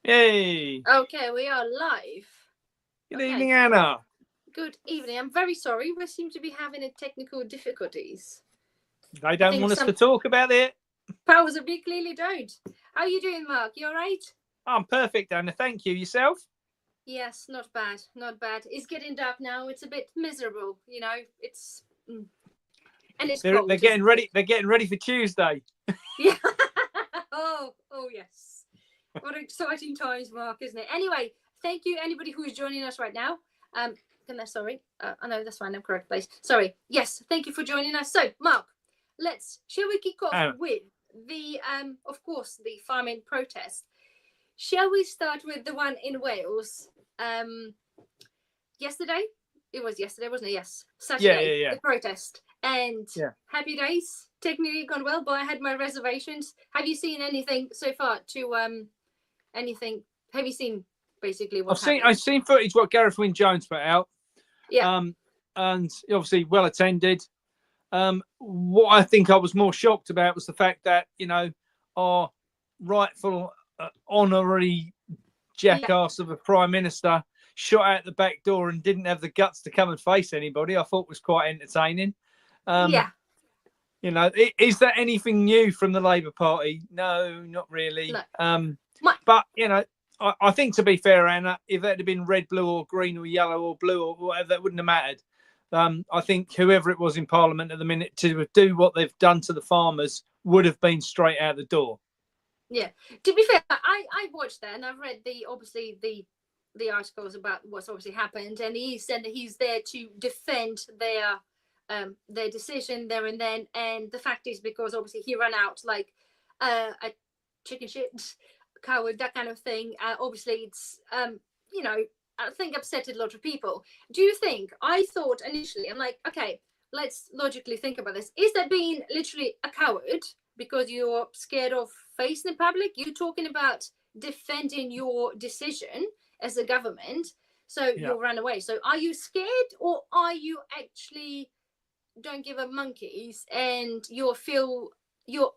Yay! Okay, we are live. Good Okay, evening, Anna. good evening. I'm very sorry. We seem to be having technical difficulties. They I don't think want us to some talk about it. powers of big clearly don't. How are you doing, Mark? You all right? I'm perfect, Anna. Thank you. Yourself? Yes, not bad. Not bad. It's getting dark now. It's a bit miserable, you know. It's and it's They're cold, getting isn't ready. it? They're getting ready for Tuesday. Yeah. Oh yes. What exciting times, Mark, isn't it? Anyway, thank you anybody who is joining us right now. Sorry. I know that's fine. I'm correct place. Sorry. Yes, thank you for joining us. So, Mark, shall we kick off Anna. with the of course, the farming protest? Shall we start with the one in Wales? Yesterday? It was yesterday, wasn't it? Yes. Saturday, Yeah. the protest. And Yeah. happy days. Technically gone well, but I had my reservations. Have you seen anything so far to anything? Have you seen basically what happened? I've seen footage what Gareth Wyn Jones put out. Yeah. And obviously well attended. What I think I was more shocked about was the fact that our rightful honorary jackass of a prime minister shot out the back door and didn't have the guts to come and face anybody. I thought was quite entertaining. Yeah. Is that anything new from the Labour Party? No, not really. No. But I think, to be fair, Anna, if that had been red, blue, or green, or yellow, or blue, or whatever, that wouldn't have mattered. I think whoever it was in Parliament at the minute to do what they've done to the farmers would have been straight out the door. Yeah. To be fair, I watched that and I've read the articles about what's obviously happened, and he said that he's there to defend their decision there and then. And the fact is, because obviously he ran out like a chicken shit, coward, that kind of thing. Obviously, it's I think upsetted a lot of people. Do you think? I thought initially, I'm like, okay, let's logically think about this. Is that being literally a coward because you're scared of facing the public? You're talking about defending your decision as a government, so you'll run away. So are you scared, or are you actually don't give a monkeys and you're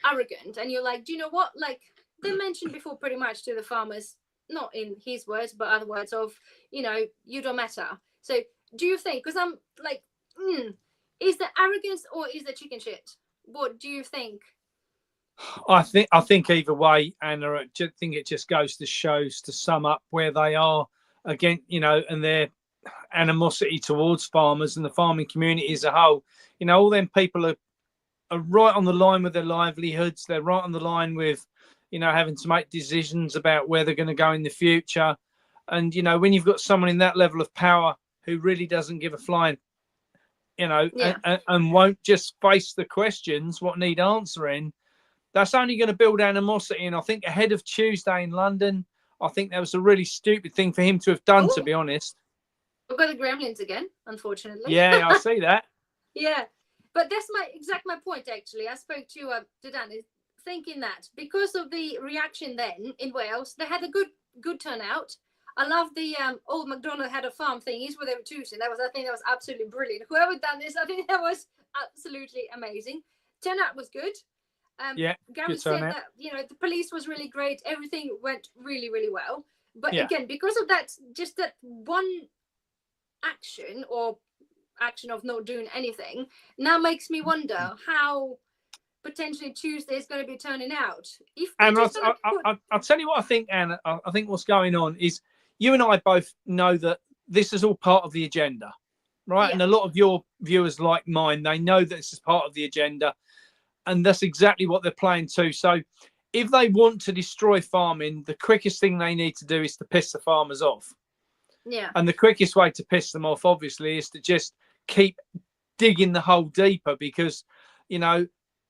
arrogant and you're like, do you know what? Like they mentioned before, pretty much to the farmers, not in his words, but other words of, you don't matter. So do you think, because I'm like, is the arrogance or is the chicken shit? What do you think? I think either way, Anna, I think it just goes to sum up where they are again, and their animosity towards farmers and the farming community as a whole. All them people are right on the line with their livelihoods. They're right on the line with, having to make decisions about where they're going to go in the future. And, when you've got someone in that level of power who really doesn't give a flying, and won't just face the questions, what need answering, that's only going to build animosity. And I think ahead of Tuesday in London, I think that was a really stupid thing for him to have done, to be honest. We've got the gremlins again, unfortunately. Yeah, I see that. Yeah, but that's my point, actually. I spoke to Dan, thinking that because of the reaction then in Wales, they had a good turnout. I love the old MacDonald had a farm thing. He's where they were choosing. I think that was absolutely brilliant. Whoever done this, I think that was absolutely amazing. Turnout was good. Gary said that the police was really great. Everything went really, really well. But again, because of that, just that one action of not doing anything now makes me wonder how potentially Tuesday is going to be turning out. And I'll tell you what I think, Anna. I think what's going on is you and I both know that this is all part of the agenda, right? Yeah. And a lot of your viewers, like mine, they know that this is part of the agenda. And that's exactly what they're playing to. So if they want to destroy farming, the quickest thing they need to do is to piss the farmers off. Yeah. And the quickest way to piss them off, obviously, is to just keep digging the hole deeper, because,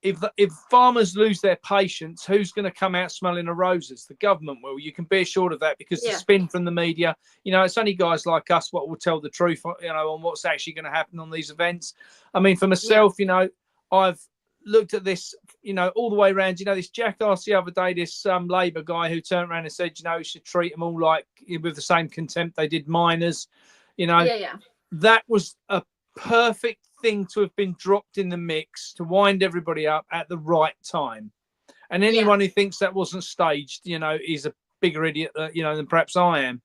if farmers lose their patience, who's going to come out smelling the roses? The government will. You can be assured of that, because the spin from the media, it's only guys like us what will tell the truth, on what's actually going to happen on these events. I mean, for myself, I've looked at this, all the way around. This jackass the other day, this Labour guy who turned around and said, you should treat them all like with the same contempt they did miners. That was a perfect thing to have been dropped in the mix to wind everybody up at the right time. And anyone who thinks that wasn't staged, is bigger idiot, than perhaps I am.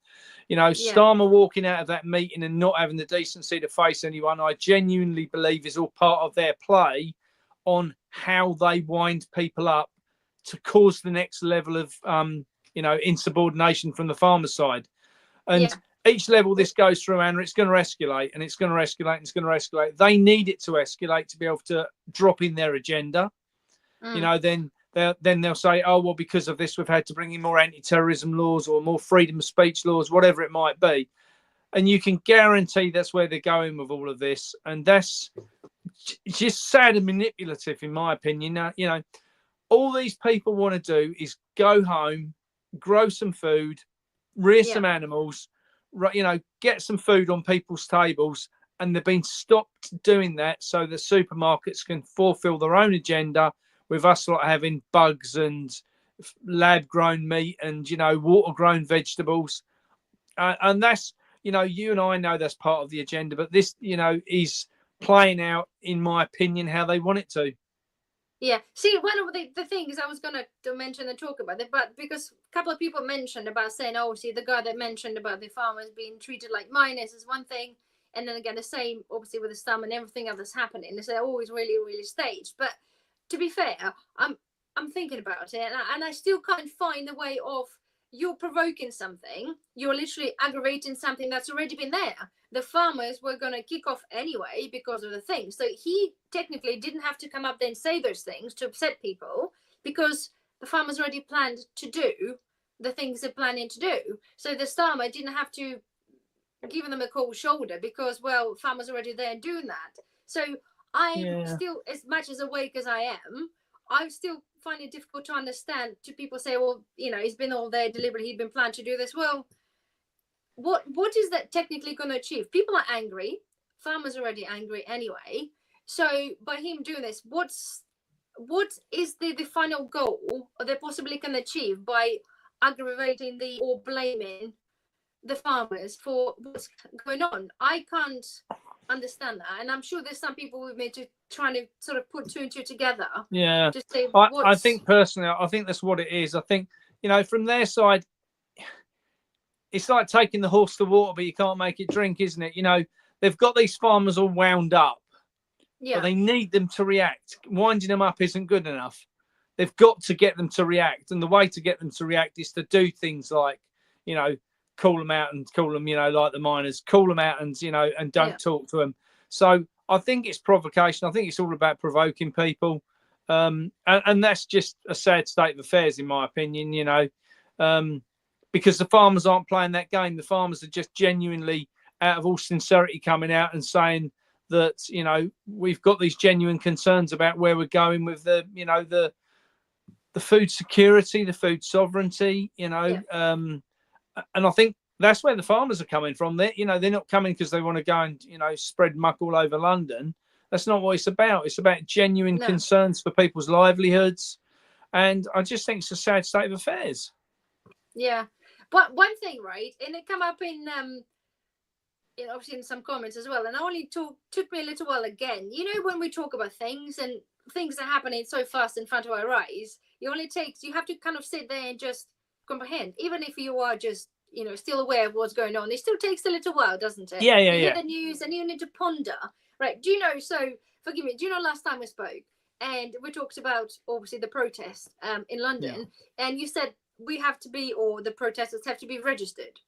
Yeah. Starmer walking out of that meeting and not having the decency to face anyone, I genuinely believe is all part of their play on how they wind people up to cause the next level of, insubordination from the farmer's side. And Yeah. each level this goes through, Anna, it's going to escalate and it's going to escalate and it's going to escalate. They need it to escalate to be able to drop in their agenda. Then they'll say, oh, well, because of this, we've had to bring in more anti-terrorism laws or more freedom of speech laws, whatever it might be. And you can guarantee that's where they're going with all of this. And that's just sad and manipulative, in my opinion. All these people want to do is go home, grow some food, rear some animals, get some food on people's tables. And they've been stopped doing that so the supermarkets can fulfill their own agenda, with us having bugs and lab-grown meat and, water-grown vegetables. And that's, you and I know that's part of the agenda, but this, is playing out, in my opinion, how they want it to. Yeah. See, one of the things I was going to mention and talk about it, but because a couple of people mentioned about saying, oh, see, the guy that mentioned about the farmers being treated like minors is one thing. And then again, the same, obviously, with the stum and everything else that's happening. They say, oh, it's really, really staged. But to be fair, I'm thinking about it, and I still can't find a way of, you're provoking something, you're literally aggravating something that's already been there. The farmers were going to kick off anyway because of the thing. So he technically didn't have to come up there and say those things to upset people, because the farmers already planned to do the things they're planning to do. So the Starmer didn't have to give them a cold shoulder because, well, farmers are already there doing that. So I'm still, as much as awake as I am, I still find it difficult to understand. To people say, well, he's been all there deliberately, he'd been planned to do this. Well, what is that technically going to achieve? People are angry. Farmers are already angry anyway. So by him doing this, what is the final goal they possibly can achieve by aggravating or blaming the farmers for what's going on? I can't understand that, and I'm sure there's some people with me to trying to sort of put two and two together. Just say, I think personally, I think that's what it is. I think, from their side, it's like taking the horse to water, but you can't make it drink, isn't it? They've got these farmers all wound up, but they need them to react. Winding them up isn't good enough. They've got to get them to react, and the way to get them to react is to do things like, call them out and call them, like the miners, call them out and, and don't talk to them. So I think it's provocation. I think it's all about provoking people. And that's just a sad state of affairs, in my opinion, because the farmers aren't playing that game. The farmers are just genuinely, out of all sincerity, coming out and saying that, we've got these genuine concerns about where we're going with the food security, the food sovereignty, and I think that's where the farmers are coming from. They're not coming because they want to go and, spread muck all over London. That's not what it's about. It's about genuine concerns for people's livelihoods. And I just think it's a sad state of affairs. Yeah. But one thing, right, and it come up in obviously in some comments as well, and it only took me a little while again. When we talk about things and things are happening so fast in front of our eyes, you have to kind of sit there and just comprehend, even if you are just still aware of what's going on. It still takes a little while, doesn't it? You hear the news and you need to ponder, right? So forgive me, do you know last time we spoke and we talked about obviously the protest in London, and you said we have to be, or the protesters have to be registered?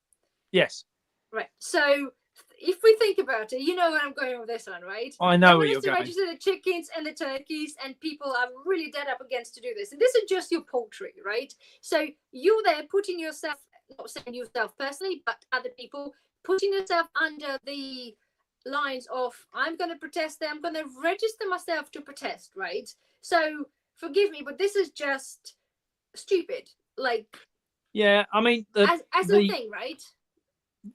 Yes. Right. So if we think about it, you know where I'm going with this one, right? I know where you're going. Register the chickens and the turkeys, and people are really dead up against to do this. And this is just your poultry, right? So you're there putting yourself, not saying yourself personally, but other people, putting yourself under the lines of, I'm going to protest there, I'm going to register myself to protest, right? So forgive me, but this is just stupid. I mean, as a thing, right?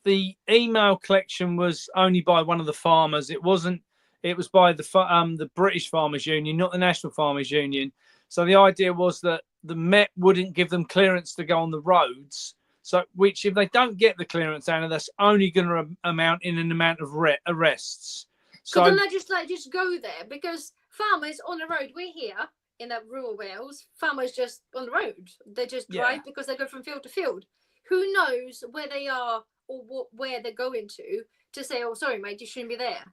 The email collection was only by one of the farmers. It was by the British Farmers Union, not the National Farmers Union. So the idea was that the Met wouldn't give them clearance to go on the roads. So, which if they don't get the clearance, Anna, that's only going to amount in an amount of arrests. So then I just go there, because farmers on the road, we're here. in that rural Wales, farmers just on the road. They just drive because they go from field to field. Who knows where they are or where they're going to say, oh, sorry, mate, you shouldn't be there.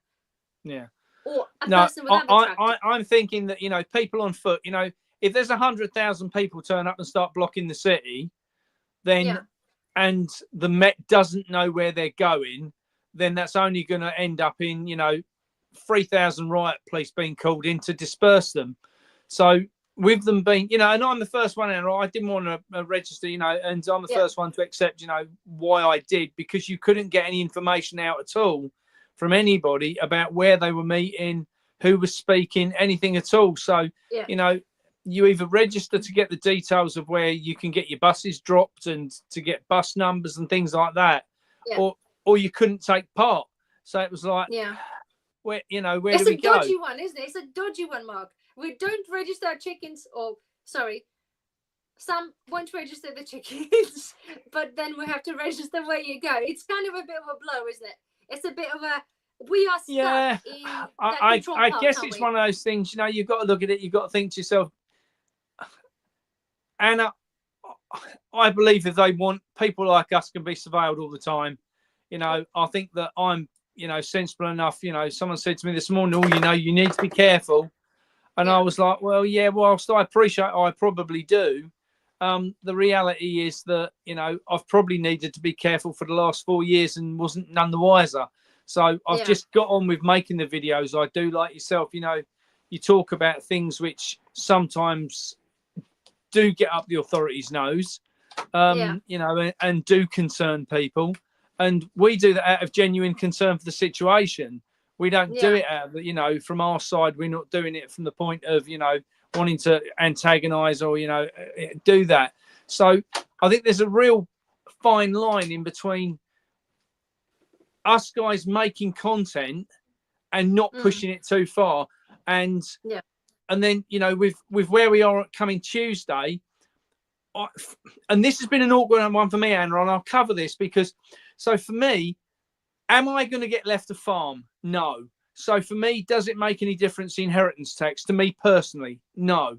Yeah. Or a person without the tractor. I'm thinking that, people on foot, if there's 100,000 people turn up and start blocking the city, then and the Met doesn't know where they're going, then that's only going to end up in 3,000 riot police being called in to disperse them. So with them being, and I'm the first one, and I didn't want to register, and I'm the first one to accept, why I did, because you couldn't get any information out at all from anybody about where they were meeting, who was speaking, anything at all. So, you either register to get the details of where you can get your buses dropped and to get bus numbers and things like that, or you couldn't take part. So it was like, where do we go? It's a dodgy one, isn't it? It's a dodgy one, Mark. We don't register our chickens, some won't register the chickens, but then we have to register where you go. It's kind of a bit of a blow, isn't it? It's a bit of a, we are stuck in that I guess it's one of those things, you've got to look at it, you've got to think to yourself, Anna, I believe if they want, people like us can be surveilled all the time. I think that I'm, sensible enough. Someone said to me this morning, you need to be careful. And I was like, well, whilst I appreciate I probably do, the reality is that, I've probably needed to be careful for the last 4 years and wasn't none the wiser. So I've just got on with making the videos. I do, like yourself, you talk about things which sometimes do get up the authorities' nose, and do concern people. And we do that out of genuine concern for the situation. We don't do it out of, from our side, we're not doing it from the point of, wanting to antagonize or, do that. So I think there's a real fine line in between us guys making content and not pushing it too far. And then, with where we are coming Tuesday, and this has been an awkward one for me, Anna, and I'll cover this because, so for me, am I going to get left a farm? No. So for me, does it make any difference in inheritance tax? To me personally, no.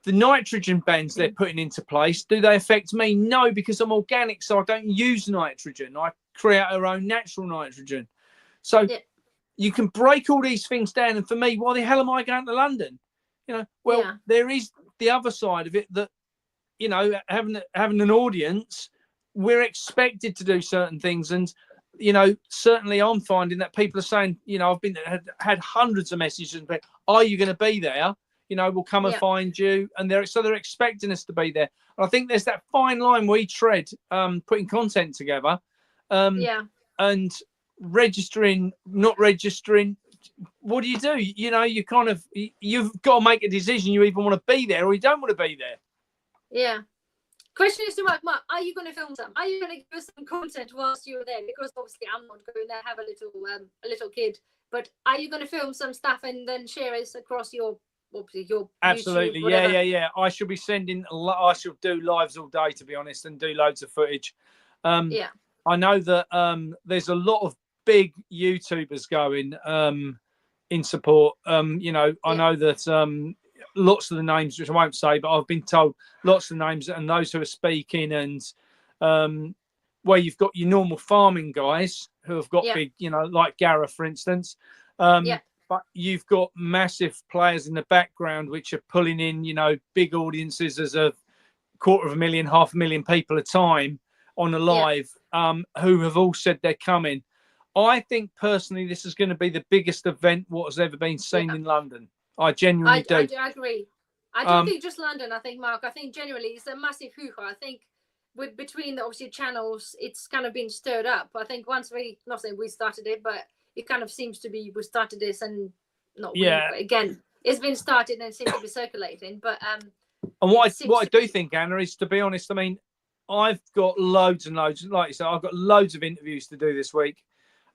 The nitrogen bans they're putting into place, do they affect me? No, because I'm organic, so I don't use nitrogen. I create our own natural nitrogen. So you can break all these things down. And for me, why the hell am I going to London? There is the other side of it that, having an audience, we're expected to do certain things. And, certainly I'm finding that people are saying, I've had hundreds of messages. Are you going to be there? We'll come and find you. And they're expecting us to be there. And I think there's that fine line we tread, putting content together, and registering, not registering. What do? You kind of, you've got to make a decision. You either want to be there or you don't want to be there. Yeah. Question is to Mark, are you going to film some? Are you going to give us some content whilst you're there? Because obviously I'm not going to have a little kid, but are you going to film some stuff and then share it across your Absolutely, YouTube, yeah. I shall be I shall do lives all day, to be honest, and do loads of footage. I know that there's a lot of big YouTubers going in support. I know that lots of the names, which I won't say, but I've been told lots of the names and those who are speaking, and where you've got your normal farming guys who have got big, like Gareth, for instance. But you've got massive players in the background which are pulling in, big audiences as a 250,000, 500,000 people a time on a live, who have all said they're coming. I think personally this is going to be the biggest event what has ever been seen in London. I genuinely do. I agree. I don't think just London. I think, Mark, generally it's a massive hoo-ha. I think between the obviously channels, it's kind of been stirred up. I think once not saying we started it, but it kind of seems to be we started this and not we, but again, it's been started and seems to be circulating. But and what I do think, Anna, is, to be honest, I mean, I've got loads and loads, like you said, I've got loads of interviews to do this week.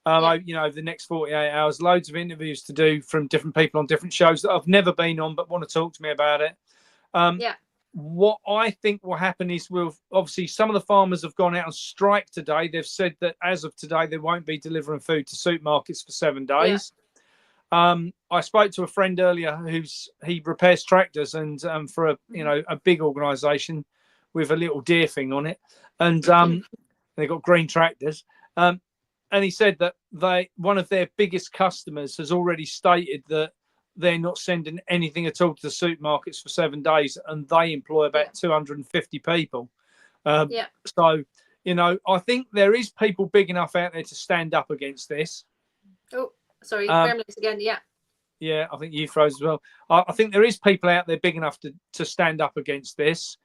Over the next 48 hours, loads of interviews to do from different people on different shows that I've never been on but want to talk to me about it. What I think will happen is, obviously some of the farmers have gone out on strike today. They've said that as of today they won't be delivering food to supermarkets for 7 days. I spoke to a friend earlier he repairs tractors, and for a a big organisation with a little deer thing on it, and they've got green tractors. And he said that one of their biggest customers has already stated that they're not sending anything at all to the supermarkets for 7 days, and they employ about 250 people. So, I think there is people big enough out there to stand up against this. Oh, sorry, gremlins again. Yeah. Yeah, I think you froze as well. I think there is people out there big enough to stand up against this.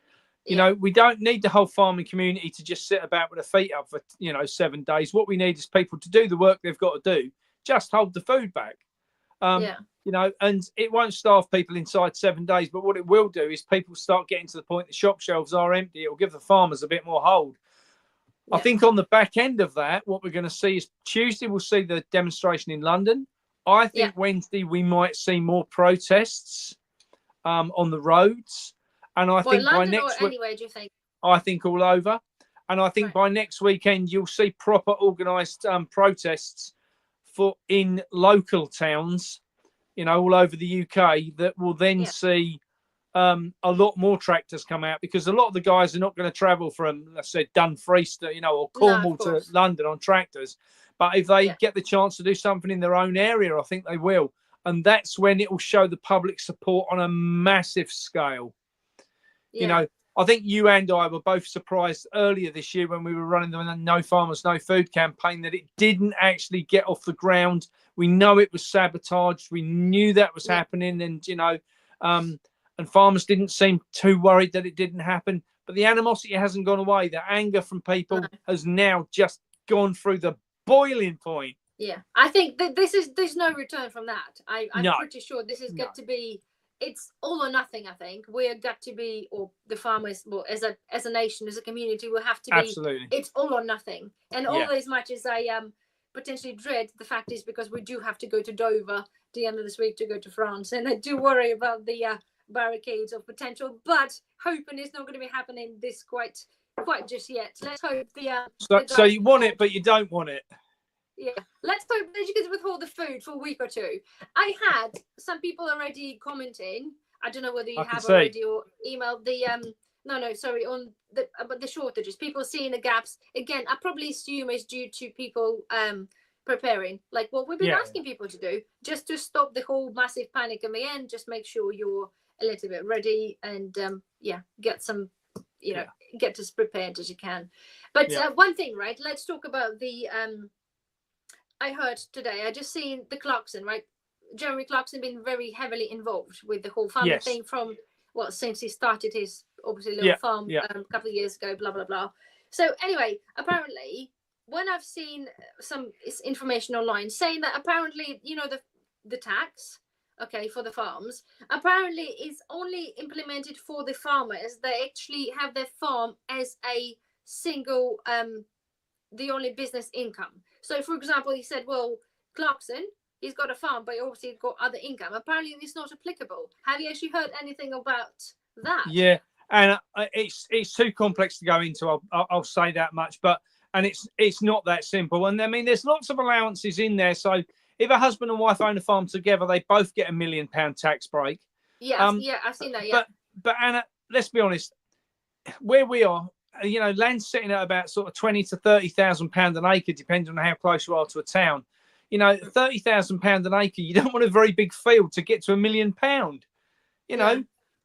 We don't need the whole farming community to just sit about with their feet up for 7 days. What we need is people to do the work they've got to do. Just hold the food back. And it won't starve people inside 7 days. But what it will do is people start getting to the point the shop shelves are empty. It will give the farmers a bit more hold. I think on the back end of that, what we're going to see is Tuesday we'll see the demonstration in London. I think Wednesday we might see more protests on the roads. And I think London by next week, anyway, do you think? I think all over. And I think by next weekend, you'll see proper organised protests in local towns, all over the UK, that will then see a lot more tractors come out, because a lot of the guys are not going to travel from, let's say, Dumfries to, or Cornwall to London on tractors. But if they get the chance to do something in their own area, I think they will. And that's when it will show the public support on a massive scale. I think you and I were both surprised earlier this year when we were running the No Farmers, No Food campaign that it didn't actually get off the ground. We know it was sabotaged. We knew that was happening. And, and farmers didn't seem too worried that it didn't happen. But the animosity hasn't gone away. The anger from people has now just gone through the boiling point. Yeah, I think that there's no return from that. I'm pretty sure this is got to be, it's all or nothing. I think we're got to be, or the farmers, well, as a nation, as a community, will have to be. Absolutely. It's all or nothing. And all as much as I potentially dread, the fact is because we do have to go to Dover the end of this week to go to France, and I do worry about the barricades of potential. But hoping it's not going to be happening this quite just yet. Let's hope So you want it, but you don't want it. Yeah, let's hope that you can withhold the food for a week or two. I had some people already commenting. I don't know whether you have already or emailed the on about the shortages. People seeing the gaps. Again, I probably assume it's due to people preparing, like what we've been asking people to do, just to stop the whole massive panic in the end. Just make sure you're a little bit ready and get some, get as prepared as you can. But one thing, right? Let's talk about the I heard today, I just seen the Clarkson, right? Jeremy Clarkson been very heavily involved with the whole farming thing from, since he started his, obviously, little farm a couple of years ago, blah, blah, blah. So anyway, apparently, when I've seen some information online saying that apparently, the tax, for the farms, apparently is only implemented for the farmers that actually have their farm as a single, the only business income. So, for example, he said, well, Clarkson, he's got a farm, but obviously he's got other income. Apparently, it's not applicable. Have you actually heard anything about that? Yeah, and it's too complex to go into. I'll say that much, and it's not that simple. And I mean, there's lots of allowances in there. So, if a husband and wife own a farm together, they both get £1 million tax break. Yeah, I've seen that. Yeah, but Anna, let's be honest, where we are. Land's sitting at about sort of £20,000 to £30,000 an acre, depending on how close you are to a town. £30,000 an acre, you don't want a very big field to get to £1 million.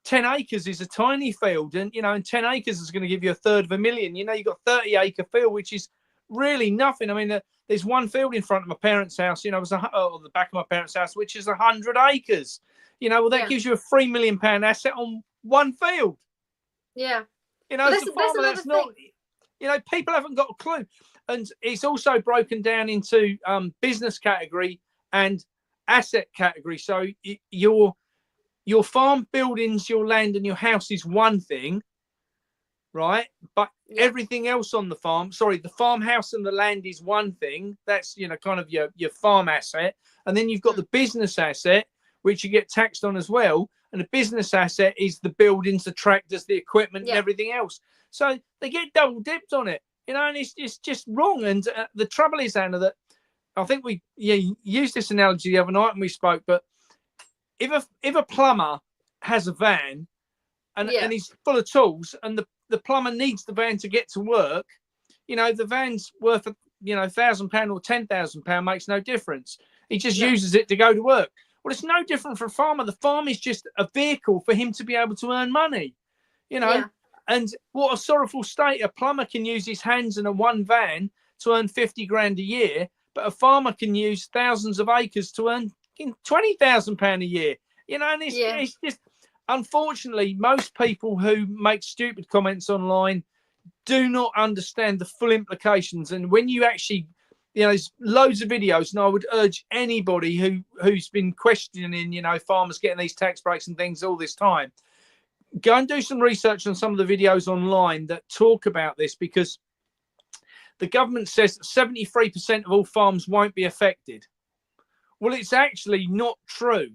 10 acres is a tiny field, and 10 acres is going to give you a third of £1 million. You've got 30-acre field, which is really nothing. I mean, there's one field in front of my parents' house, or the back of my parents' house, which is 100 acres. That gives you a £3 million asset on one field. Yeah. As a farmer, that's not, people haven't got a clue. And it's also broken down into business category and asset category. So your farm buildings, your land and your house is one thing, right? But everything else on the farm, the farmhouse and the land is one thing. That's, kind of your farm asset. And then you've got the business asset, which you get taxed on as well. And the business asset is the buildings, the tractors, the equipment, and everything else. So they get double dipped on it, and it's just wrong. And the trouble is, Anna, that I think we used this analogy the other night when we spoke, but if a plumber has a van and he's full of tools, and the plumber needs the van to get to work, the van's worth £1,000 or £10,000 makes no difference. He just uses it to go to work. Well, it's no different for a farmer. The farm is just a vehicle for him to be able to earn money, And what a sorrowful state. A plumber can use his hands in a one van to earn 50 grand a year, but a farmer can use thousands of acres to earn £20,000 a year. And it's just, unfortunately, most people who make stupid comments online do not understand the full implications. And when you actually, there's loads of videos, and I would urge anybody who's been questioning, farmers getting these tax breaks and things all this time, go and do some research on some of the videos online that talk about this, because the government says 73% of all farms won't be affected. Well, it's actually not true.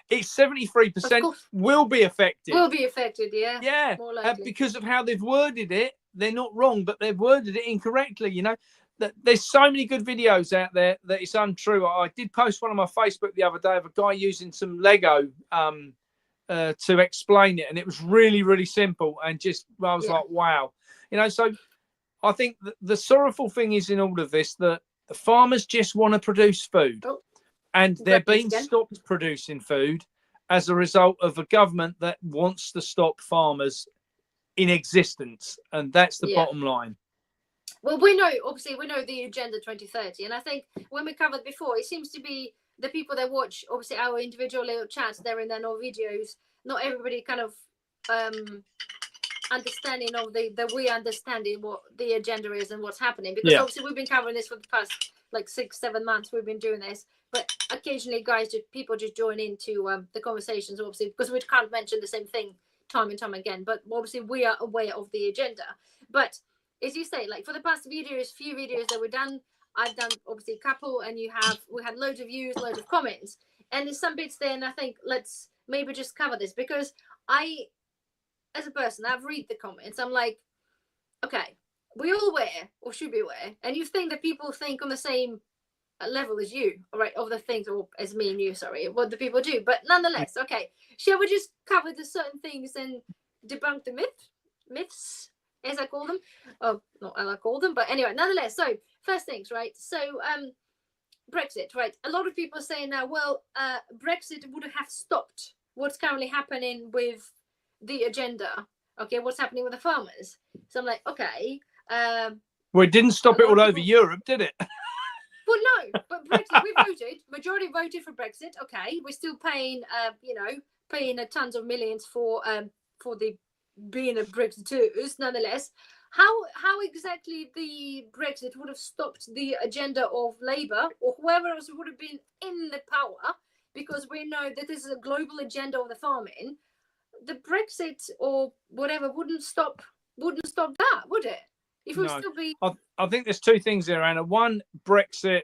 It's 73% will be affected. Will be affected, yeah. Yeah, more likely. Because of how they've worded it. They're not wrong, but they've worded it incorrectly. There's so many good videos out there that it's untrue. I did post one on my Facebook the other day of a guy using some Lego to explain it, and it was really, really simple. And I was like, wow. So I think the sorrowful thing is in all of this that the farmers just want to produce food. And they're being stopped producing food as a result of a government that wants to stop farmers in existence. And that's the bottom line. Well, we know the Agenda 2030. And I think when we covered before, it seems to be the people that watch, obviously, our individual little chats there and then, or videos, not everybody kind of understanding of we understanding what the agenda is and what's happening. Because obviously we've been covering this for the past 6-7 months. We've been doing this. But occasionally, people just join into the conversations, obviously, because we can't mention the same thing time and time again. But obviously, we are aware of the agenda. But as you say, for the past few videos that we've done, I've done obviously a couple, and we had loads of views, loads of comments, and there's some bits there. And I think let's maybe just cover this, because as a person, I've read the comments. I'm like, okay, we're all aware, or should be aware, and you think that people think on the same level as you, all right, of the things, or as me and you, sorry, what the people do. But nonetheless, okay, shall we just cover the certain things and debunk the myths, as I call them? Oh, not as I call them, but anyway, nonetheless. So first things, right? So Brexit, right? A lot of people are saying now, well, Brexit would have stopped what's currently happening with the agenda. Okay, what's happening with the farmers? So I'm like, okay. Well, it didn't stop it all over Europe, did it? Well, no, but Brexit, we voted. Majority voted for Brexit. Okay, we're still paying, paying tons of millions for the being a Brexiteers. Nonetheless, how exactly the Brexit would have stopped the agenda of Labour or whoever else would have been in the power? Because we know that this is a global agenda of the farming. The Brexit or whatever wouldn't stop that, would it? If we still be, I think there's two things there, Anna. One, Brexit,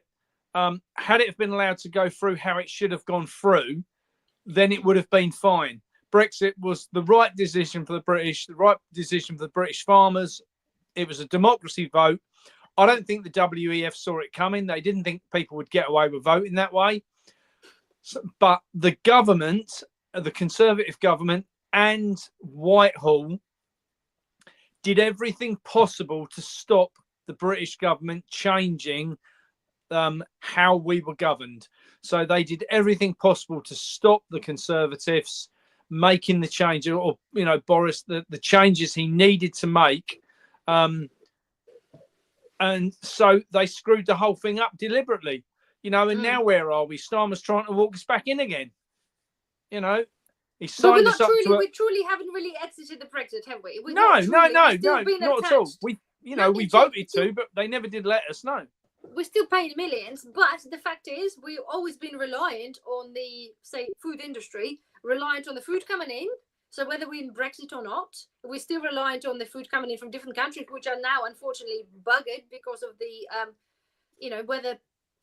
had it been allowed to go through how it should have gone through, then it would have been fine. Brexit was the right decision for the British, the right decision for the British farmers. It was a democracy vote. I don't think the WEF saw it coming. They didn't think people would get away with voting that way. But the government, the Conservative government and Whitehall, did everything possible to stop the British government changing how we were governed. So they did everything possible to stop the Conservatives making the change, or Boris, the changes he needed to make. And so they screwed the whole thing up deliberately. And now where are we? Starmer's trying to walk us back in again. He signed us up to we truly haven't really exited the Brexit, have we? No, not at all. We voted to, but they never did let us know. We're still paying millions, but the fact is, we've always been reliant on the, say, food industry, reliant on the food coming in. So whether we're in Brexit or not, we're still reliant on the food coming in from different countries, which are now unfortunately buggered because of the, weather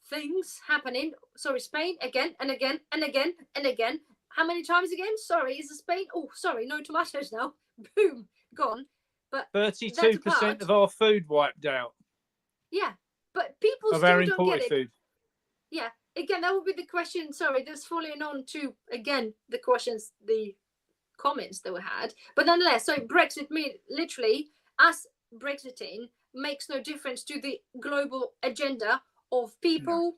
things happening. Sorry, Spain again and again and again and again. How many times again? Sorry, is it Spain? Oh, sorry, no tomatoes now. Boom, gone. But 32% of our food wiped out. Yeah, but people of still our don't imported get it. food. yeah, again, that would be the question. Sorry, just following on to again the questions, the comments that we had. But nonetheless, so Brexit literally us Brexiting makes no difference to the global agenda of people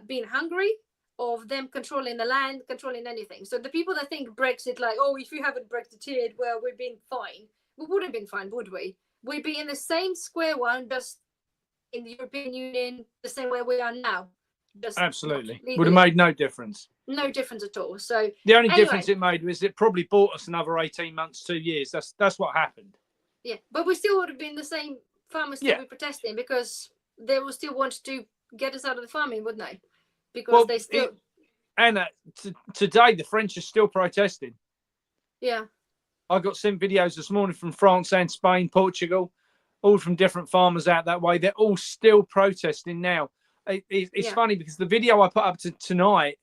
being hungry, of them controlling the land, controlling anything. So the people that think Brexit, like, oh, if you haven't Brexiteered, well, we've been fine. We wouldn't have been fine, would we? We'd be in the same square one, just in the European Union, the same way we are now. Just absolutely would have made no difference. No difference at all. So the only difference it made was it probably bought us another 18 months, 2 years. That's what happened. Yeah, but we still would have been the same farmers still be protesting, because they will still want to get us out of the farming, wouldn't they? Because they still today the French are still protesting. Yeah, I got sent videos this morning from France and Spain, Portugal, all from different farmers out that way. They're all still protesting now. It's funny because the video I put up tonight,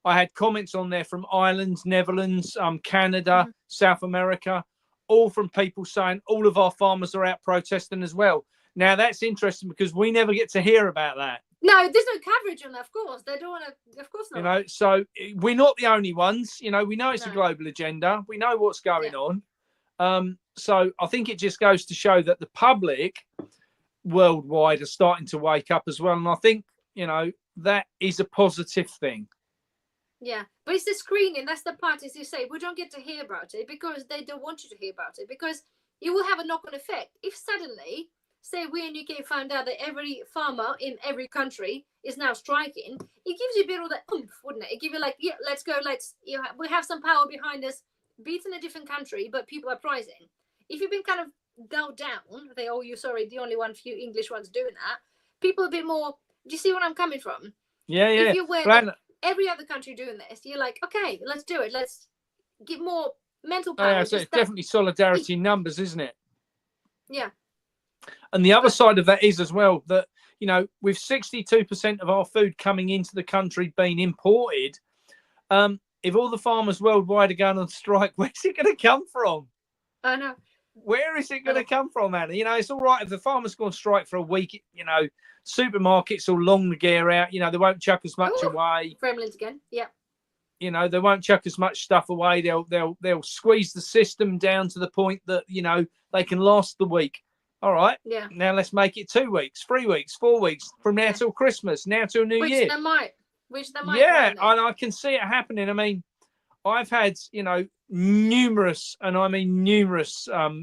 I had comments on there from Ireland, Netherlands, Canada, South America, all from people saying all of our farmers are out protesting as well. Now, that's interesting because we never get to hear about that. No, there's no coverage on that, of course. They don't want to, of course not. You know, so we're not the only ones. You know, we know it's a global agenda. We know what's going on. So I think it just goes to show that the public worldwide are starting to wake up as well. And I think, you know, that is a positive thing. Yeah, but it's the screening. That's the part, as you say, we don't get to hear about it because they don't want you to hear about it, because it will have a knock-on effect. If suddenly, say we in UK found out that every farmer in every country is now striking, it gives you a bit of that oomph, wouldn't it? It gives you like, yeah, let's go, we have some power behind us, be it in a different country, but people are pricing. If you've been kind of dulled down, they, oh, you're sorry, the only few English ones doing that, people a bit more, do you see where I'm coming from? Yeah. If you were every other country doing this, you're like, okay, let's do it. Let's get more mental power. Yeah, so it's definitely solidarity in numbers, isn't it? Yeah. And the other side of that is as well that, you know, with 62% of our food coming into the country being imported, if all the farmers worldwide are going on strike, where's it going to come from? I know. Where is it going to come from, Anna? You know, it's all right if the farmers go on strike for a week, you know, supermarkets will long the gear out, you know, they won't chuck as much away. Gremlins again, yeah. You know, they won't chuck as much stuff away. They'll squeeze the system down to the point that, you know, they can last the week. All right. Yeah. Now let's make it 2 weeks, 3 weeks, 4 weeks, from now till Christmas, now till New Year. Which they might. Yeah, and I can see it happening. I mean, I've had, you know, numerous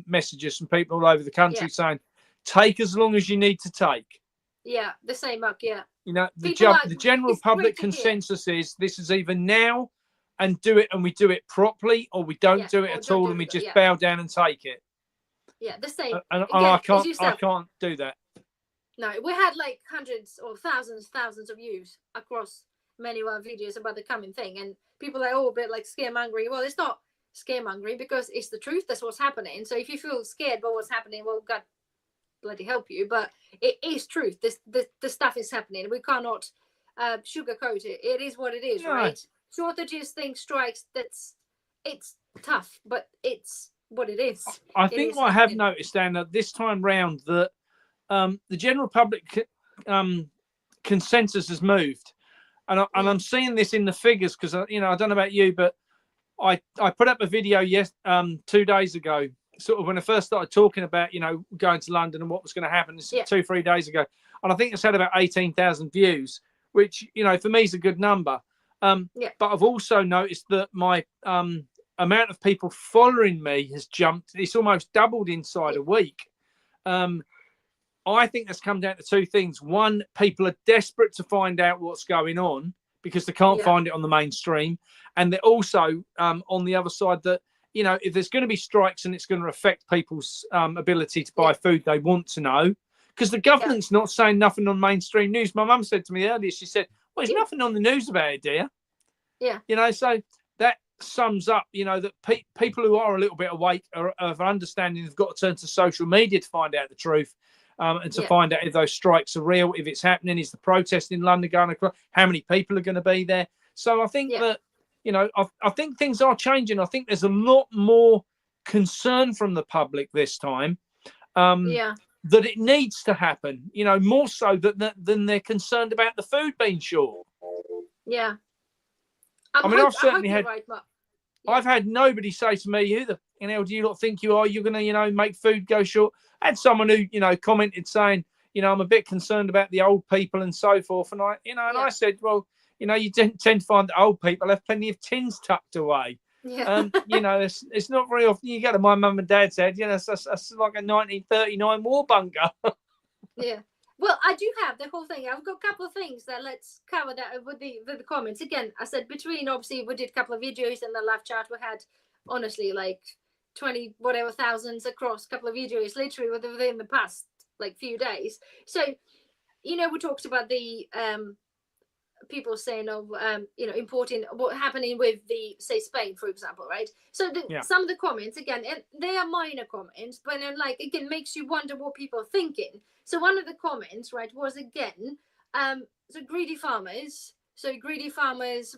messages from people all over the country saying, take as long as you need to take. Yeah, the same, Mark, yeah. You know, the general public consensus is this is either now and do it, and we do it properly, or we don't do it at all, and we just bow down and take it. Yeah, the same. And I can't do that. No, we had like hundreds or thousands of views across many of our videos about the coming thing, and people are all a bit like scaremongering. Well, it's not scaremongering because it's the truth. That's what's happening. So if you feel scared about what's happening, well, God bloody help you. But it is truth. The stuff is happening. We cannot sugarcoat it. It is what it is, right? Shortages, things, strikes. It's tough, but it's what it is. I think what I have noticed, Anna, this time round that the general public consensus has moved, and I'm seeing this in the figures because you know, I don't know about you, but I put up a video 2 days ago, sort of when I first started talking about, you know, going to London and what was going to happen 2-3 days ago, and I think it's had about 18,000 views, which, you know, for me is a good number. But I've also noticed that my amount of people following me has jumped. It's almost doubled inside a week. I think that's come down to two things. One, people are desperate to find out what's going on because they can't find it on the mainstream. And they're also on the other side that, you know, if there's going to be strikes and it's going to affect people's ability to buy food, they want to know. Because the government's not saying nothing on mainstream news. My mum said to me earlier, she said, well, there's nothing on the news about it, dear. Yeah. You know, so that sums up, you know, that people who are a little bit awake of understanding have got to turn to social media to find out the truth. And to find out if those strikes are real, if it's happening, is the protest in London going across, how many people are going to be there. So I think that, you know, I think things are changing. I think there's a lot more concern from the public this time. that it needs to happen, you know, more so than they're concerned about the food being short. Yeah. I mean, I've certainly you're had, right, Mark. I've had nobody say to me, who the hell do you not think you are? You're going to, you know, make food go short. I had someone who, you know, commented saying, you know, I'm a bit concerned about the old people and so forth. And I, you know, and I said, well, you know, you tend to find that old people have plenty of tins tucked away. Yeah. You know, it's not very often you go to my mum and dad's head, you know, that's like a 1939 war bunker. Yeah. Well, I do have the whole thing. I've got a couple of things that let's cover that with the comments. Again, I said between, obviously, we did a couple of videos in the live chat. We had, honestly, like 20 whatever thousands across a couple of videos, literally within the past like few days. So, you know, we talked about the people saying of you know, importing what happening with the, say, Spain, for example, right? So some of the comments, again, and they are minor comments, but then, like, again, makes you wonder what people are thinking. So one of the comments, right, was again, so greedy farmers,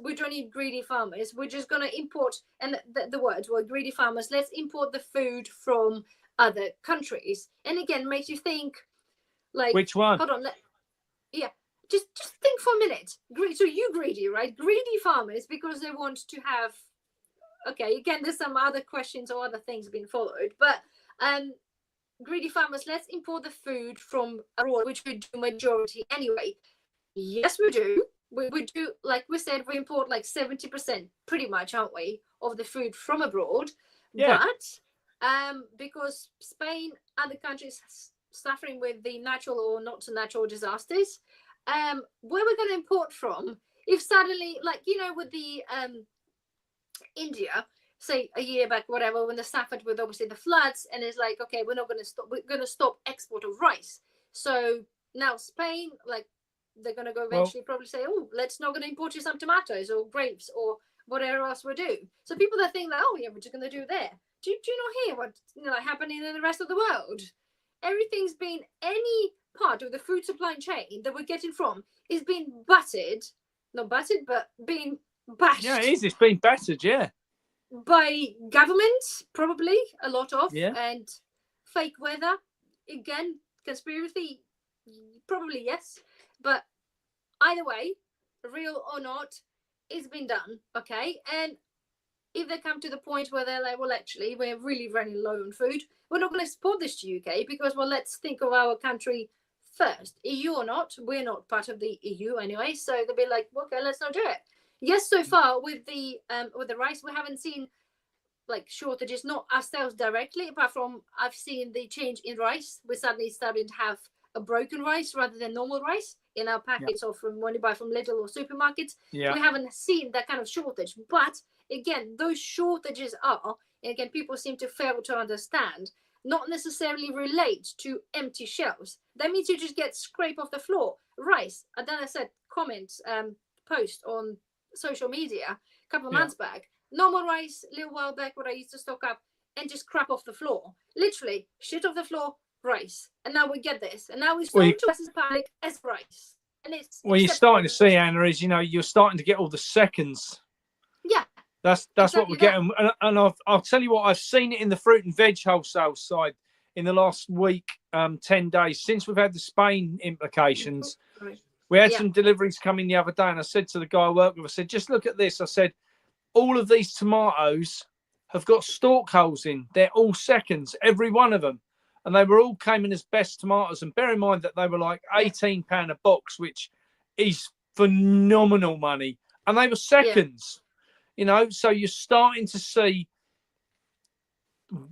we don't need greedy farmers, we're just going to import, and the words were greedy farmers, let's import the food from other countries. And again, makes you think, like, which one? Hold on, yeah, just think for a minute. So you greedy, right? Greedy farmers because they want to have. Okay, again, there's some other questions or other things being followed, but greedy farmers. Let's import the food from abroad, which we do majority anyway. Yes, we do. We do, like we said, we import like 70%, pretty much, aren't we, of the food from abroad? Yeah. But because Spain, other countries suffering with the natural or not so natural disasters. Where we're going to import from, if suddenly, like, you know, with the India, say a year back, whatever, when they suffered with obviously the floods, and it's like, okay, we're going to stop export of rice. So now Spain, like, they're going to go eventually probably say, oh, let's not going to import you some tomatoes or grapes or whatever else we do. So people that think that, oh yeah, we're just going to do there. Do you not hear what's, you know, happening in the rest of the world? Everything's been, any part of the food supply chain that we're getting from is being not buttered, but being bashed. Yeah, it is. It's been battered, yeah. By governments, probably, a lot of, and fake weather. Again, conspiracy, probably yes. But either way, real or not, it's been done, okay? And if they come to the point where they're like, well, actually, we're really running low on food, we're not going to export this to UK because, well, let's think of our country first. EU or not, we're not part of the EU anyway, so they'll be like, okay, let's not do it. Yes, so far with the rice, we haven't seen like shortages, not ourselves directly, apart from I've seen the change in rice. We're suddenly starting to have a broken rice rather than normal rice in our packets or from when you buy from Lidl or supermarkets. We haven't seen that kind of shortage. But again, those shortages are, and again, people seem to fail to understand, not necessarily relate to empty shelves. That means you just get scrape off the floor. Rice, and then I said comments, post on social media a couple of months back. Normal rice, a little while back, what I used to stock up and just crap off the floor. Literally, shit off the floor, rice. And now we get this. And now we sold to us as public as rice. And it's you're starting to see, Anna, is, you know, you're starting to get all the seconds. Yeah. That's exactly what we're getting. And I'll tell you what, I've seen it in the fruit and veg wholesale side in the last week, 10 days, since we've had the Spain implications. Right. We had some deliveries coming the other day, and I said to the guy I work with, I said, just look at this. I said, all of these tomatoes have got stalk holes in. They're all seconds, every one of them. And they were all came in as best tomatoes. And bear in mind that they were like £18 a box, which is phenomenal money. And they were seconds, you know. So you're starting to see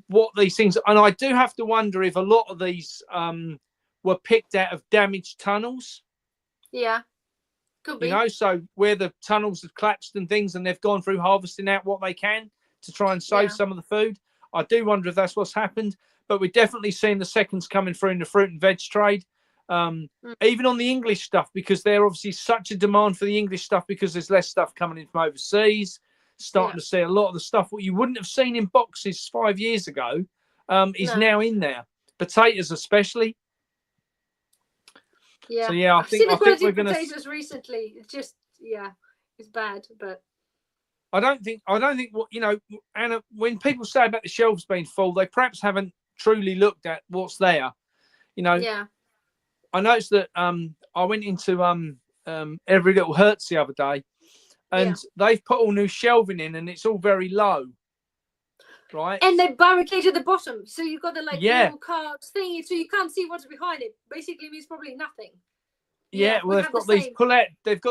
what these things are. And I do have to wonder if a lot of these were picked out of damaged tunnels. Yeah. Could be. You know, so where the tunnels have collapsed and things, and they've gone through harvesting out what they can to try and save some of the food. I do wonder if that's what's happened, but we're definitely seeing the seconds coming through in the fruit and veg trade, even on the English stuff, because they're obviously such a demand for the English stuff because there's less stuff coming in from overseas. Starting to see a lot of the stuff what you wouldn't have seen in boxes 5 years ago is now in there. Potatoes especially. Yeah. So I think we're going to. Potatoes recently. It's just it's bad. But I don't think what, you know, Anna, when people say about the shelves being full, they perhaps haven't truly looked at what's there. You know, Yeah. I noticed that I went into Every Little Hurts the other day, and they've put all new shelving in, and it's all very low, right? And they barricaded the bottom, so you got the like Yeah. little cards thingy, so you can't see what's behind it. Basically, means probably nothing. Yeah, well, they've got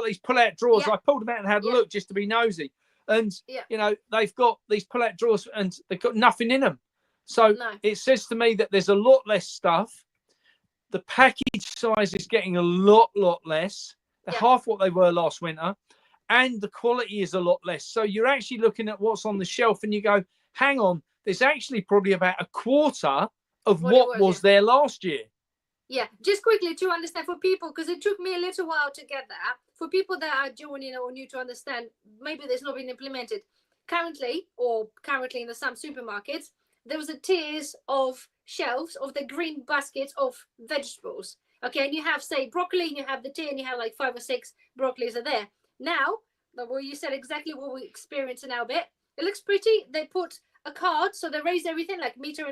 these pull-out drawers. Yeah. I pulled them out and had a look just to be nosy, and you know, they've got these pull-out drawers, and they've got nothing in them. So it says to me that there's a lot less stuff. The package size is getting a lot less. They're half what they were last winter, and the quality is a lot less. So you're actually looking at what's on the shelf, and you go, hang on, there's actually probably about a quarter of what was there last year. Yeah, just quickly to understand for people, because it took me a little while to get that. For people that are joining or new to understand, maybe there's not been implemented. Currently in some supermarkets, there was a tiers of shelves of the green baskets of vegetables. Okay, and you have, say, broccoli, and you have the tier, and you have like 5 or 6 broccolis are there. Now, well, you said exactly what we experience now a bit. It looks pretty. They put a card, so they raised everything like 1.5 meters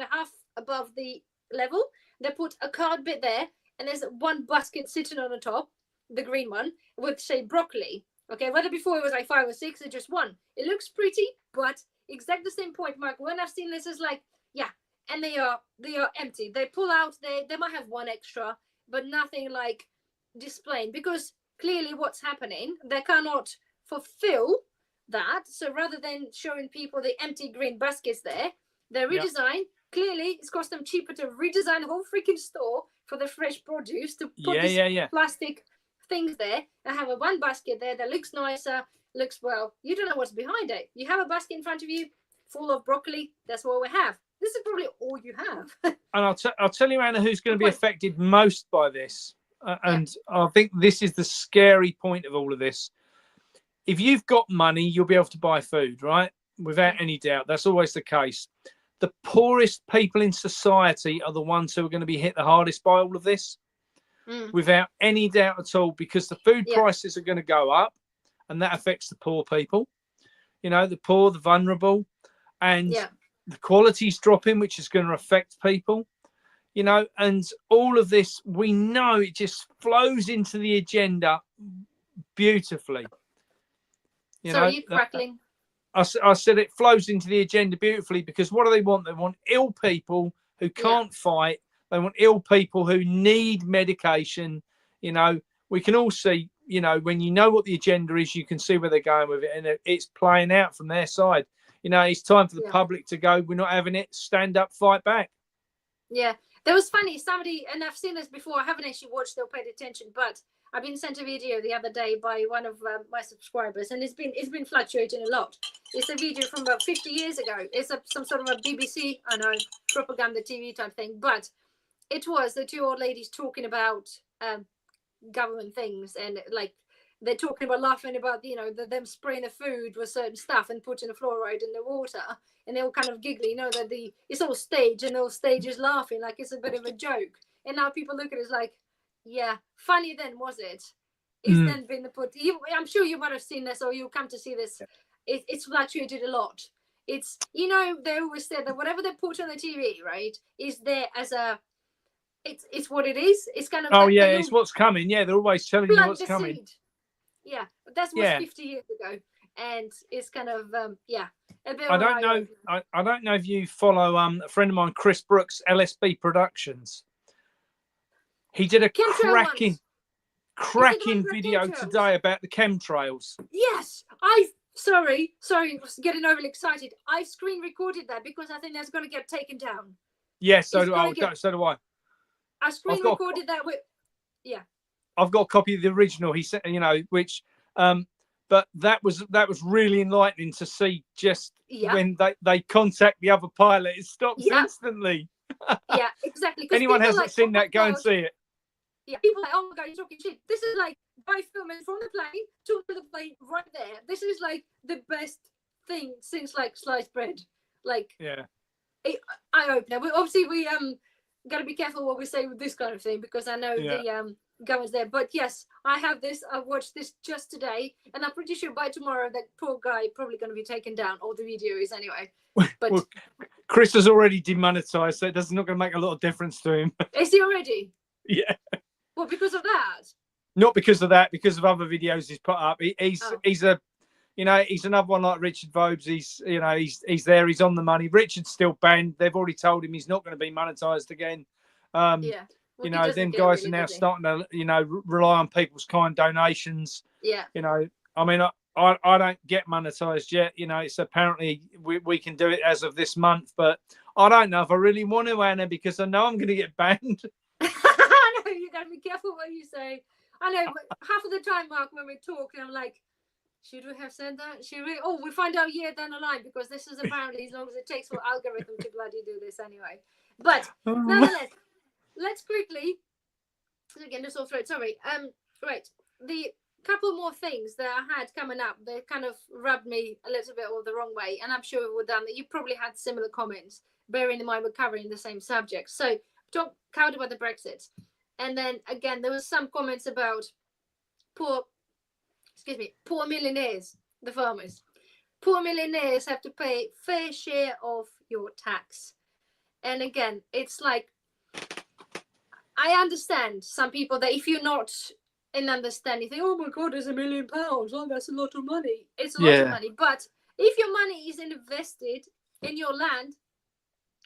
above the level. They put a card bit there, and there's one basket sitting on the top, the green one, with, say, broccoli. Okay, whether before it was like 5 or 6 or just one. It looks pretty, but exactly the same point, Mark. When I've seen this, is like, and they are empty. They pull out, they might have one extra, but nothing like displaying, because clearly what's happening, they cannot fulfill that. So rather than showing people the empty green baskets there, they redesign. Clearly, it's cost them cheaper to redesign the whole freaking store for the fresh produce, to put plastic things there and have a one basket there that looks nicer, looks, well, you don't know what's behind it. You have a basket in front of you full of broccoli. That's what we have. This is probably all you have. And I'll tell you, Anna, who's going to be affected most by this. And I think this is the scary point of all of this. If you've got money, you'll be able to buy food, right? Without any doubt. That's always the case. The poorest people in society are the ones who are going to be hit the hardest by all of this, without any doubt at all, because the food prices are going to go up, and that affects the poor people, you know, the poor, the vulnerable, and the quality's dropping, which is going to affect people, you know, and all of this, we know it just flows into the agenda beautifully. Sorry, you're crackling. I said it flows into the agenda beautifully, because what do they want? They want ill people who can't fight. They want ill people who need medication. You know, we can all see, you know, when you know what the agenda is, you can see where they're going with it, and it's playing out from their side. You know, it's time for the public to go, we're not having it, stand up, fight back. Yeah, that was funny. Somebody, and I've seen this before, I haven't actually watched or paid attention, but I've been sent a video the other day by one of my subscribers, and it's been fluctuating a lot. It's a video from about 50 years ago. It's some sort of a BBC, I know, propaganda TV type thing, but it was the 2 old ladies talking about government things, and like they're talking about, laughing about, you know, them spraying the food with certain stuff and putting the fluoride in the water, and they all kind of giggling, you know, that it's all staged, and those stages laughing like it's a bit of a joke. And now people look at it like, yeah, funny then, was it? It's then been put. I'm sure you might have seen this, or you'll come to see this. It's fluctuated a lot. It's, you know, they always said that whatever they put on the TV, right, is there as a. It's what it is. It's kind of. Oh yeah, it's what's coming. Yeah, they're always telling you what's coming. Seed. Yeah, but that was 50 years ago, and it's kind of I don't know. I don't know if you follow a friend of mine, Chris Brooks, LSB Productions. He did a cracking video today about the chemtrails. Yes, sorry, I was getting overly excited. I've screen recorded that because I think that's going to get taken down. Yes, so do I. So do I. I screen recorded that with. Yeah. I've got a copy of the original. He said, you know, which, but that was really enlightening to see. Just when they contact the other pilot, it stops instantly. Yeah, exactly. Anyone hasn't seen that, go and see it. Yeah, people are like, oh my god, you're talking shit. This is like by filming from the plane to the plane right there. This is like the best thing since like sliced bread. Like, eye opener. Obviously we got to be careful what we say with this kind of thing, because I know government's there. But yes, I have this. I watched this just today, and I'm pretty sure by tomorrow that poor guy probably going to be taken down. All the video is anyway. But well, Chris has already demonetized, so it's not going to make a lot of difference to him. is he already? Yeah. Well, because of that. Not because of that, because of other videos he's put up. He's a, you know, he's another one like Richard Vobes. He's there. He's on the money. Richard's still banned. They've already told him he's not going to be monetized again. Yeah. Well, You know, them guys are now starting to, you know, rely on people's kind donations. Yeah. You know, I mean, I don't get monetized yet. You know, it's apparently we can do it as of this month, but I don't know if I really want to, Anna, because I know I'm going to get banned. I know, you got to be careful what you say. I know, but half of the time, Mark, when we talk, I'm like, should we have said that? Should we? Oh, we find out a year down the line, because this is apparently as long as it takes for algorithm to bloody do this anyway. But nonetheless, let's quickly again this all thread. Sorry. Right. The couple more things that I had coming up, they kind of rubbed me a little bit all the wrong way, and I'm sure we're done that. You probably had similar comments, bearing in mind we're covering the same subject. So talk about the Brexit. And then again, there was some comments about poor millionaires, the farmers. Poor millionaires have to pay fair share of your tax. And again, it's like, I understand some people that if you're not in understanding, you think, oh my God, there's £1 million. Oh, that's a lot of money. It's a lot of money. But if your money is invested in your land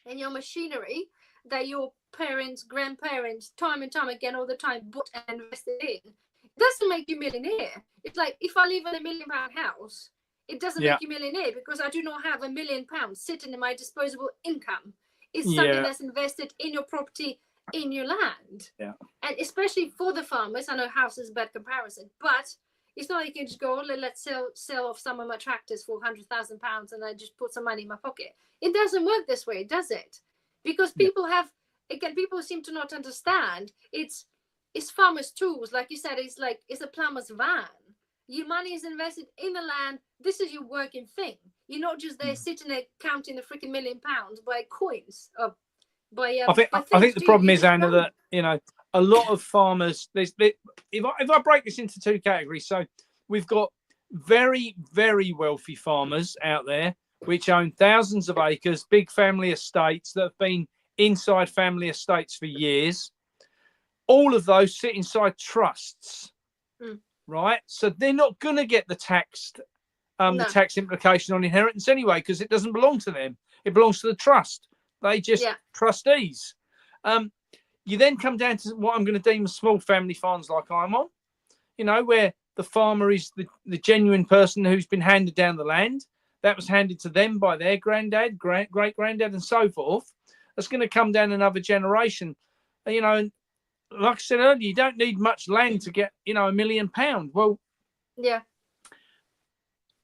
and your machinery that your parents, grandparents, time and time again, all the time, bought and invested in, it doesn't make you a millionaire. It's like if I live in £1 million house, it doesn't make you a millionaire because I do not have £1 million sitting in my disposable income. It's something that's invested in your property, in your land. Yeah. And especially for the farmers, I know house is a bad comparison, but it's not like you can just go, let's sell off some of my tractors for £100,000 and I just put some money in my pocket. It doesn't work this way, does it? Because people people seem to not understand. It's farmers' tools, like you said. It's a plumber's van. Your money is invested in the land. This is your working thing. You're not just there sitting there counting the freaking £1 million by coins. I think the problem is, Anna, that you know a lot of farmers. If I break this into two categories, so we've got very, very wealthy farmers out there which own thousands of acres, big family estates that have been inside family estates for years. All of those sit inside trusts, right? So they're not going to get the tax implication on inheritance anyway, because it doesn't belong to them. It belongs to the trust. They just trustees. You then come down to what I'm going to deem as small family farms like I'm on, you know, where the farmer is the genuine person who's been handed down the land. That was handed to them by their granddad, great-granddad, and so forth. That's going to come down another generation. You know, and like I said earlier, you don't need much land to get, you know, £1 million. Well,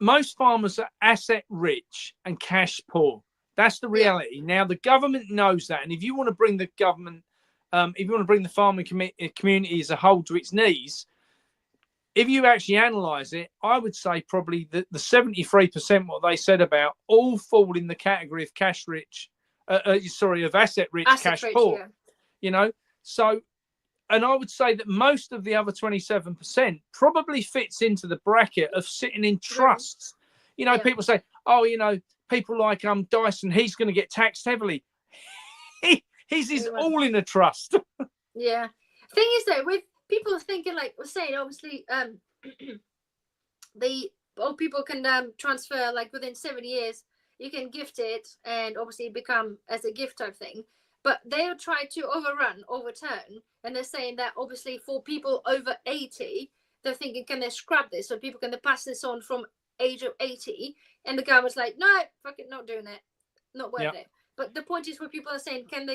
most farmers are asset rich and cash poor. That's the reality. Yeah. Now, the government knows that. And if you want to bring the government, if you want to bring the farming community as a whole to its knees, if you actually analyse it, I would say probably the 73% what they said about all fall in the category of cash rich, of asset rich, cash poor. Yeah. You know, so, and I would say that most of the other 27% probably fits into the bracket of sitting in trusts. You know, people say, oh, you know, people like Dyson, he's going to get taxed heavily. He's all in a trust. Yeah. Thing is though, with people thinking, like we're saying, obviously, people can transfer like within 7 years. You can gift it and obviously become as a gift type thing. But they'll try to overturn, and they're saying that obviously for people over 80, they're thinking, can they scrap this so people can pass this on from age of 80? And the government's like, no, fuck it, not doing it, not worth it. But the point is, where people are saying, can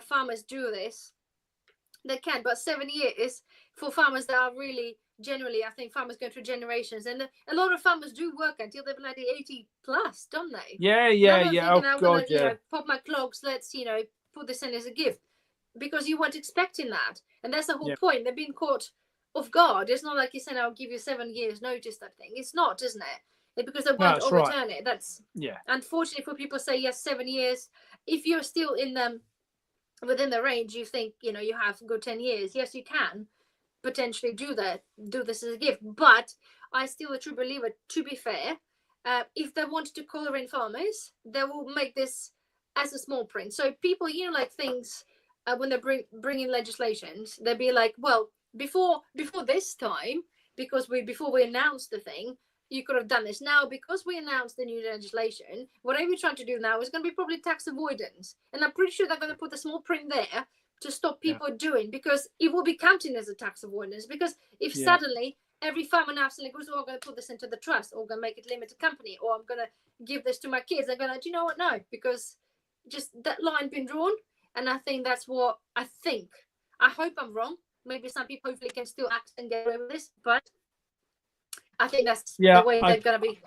farmers do this? They can, but 7 years for farmers that are really, generally, I think farmers go through generations, and a lot of farmers do work until they're bloody 80 plus, don't they? Yeah. Thinking, I'm gonna, you know, pop my clogs, let's, you know, put this in as a gift, because you weren't expecting that, and that's the whole point. They're being caught off guard. It's not like you said, I'll give you 7 years notice type thing. It's not, isn't it? Because they won't overturn it. That's unfortunately for people say yes, 7 years. If you're still in them within the range, you think, you know, you have good 10 years. Yes, you can, potentially do this as a gift. But I still a true believer, to be fair, if they wanted to color in farmers, they will make this as a small print. So people, like things, when they bring in legislations, they'll be like, well, before this time, because before we announced the thing, you could have done this. Now, because we announced the new legislation, whatever you're trying to do now is going to be probably tax avoidance. And I'm pretty sure they're going to put a small print there to stop people doing, because it will be counting as a tax avoidance. Because if suddenly every farmer now suddenly goes, oh, I'm going to put this into the trust, or I'm going to make it limited company, or I'm going to give this to my kids, they're going to, do you know what? No, because just that line been drawn. And I think that's what I think. I hope I'm wrong. Maybe some people hopefully can still act and get away with this, but I think that's the way they're going to be.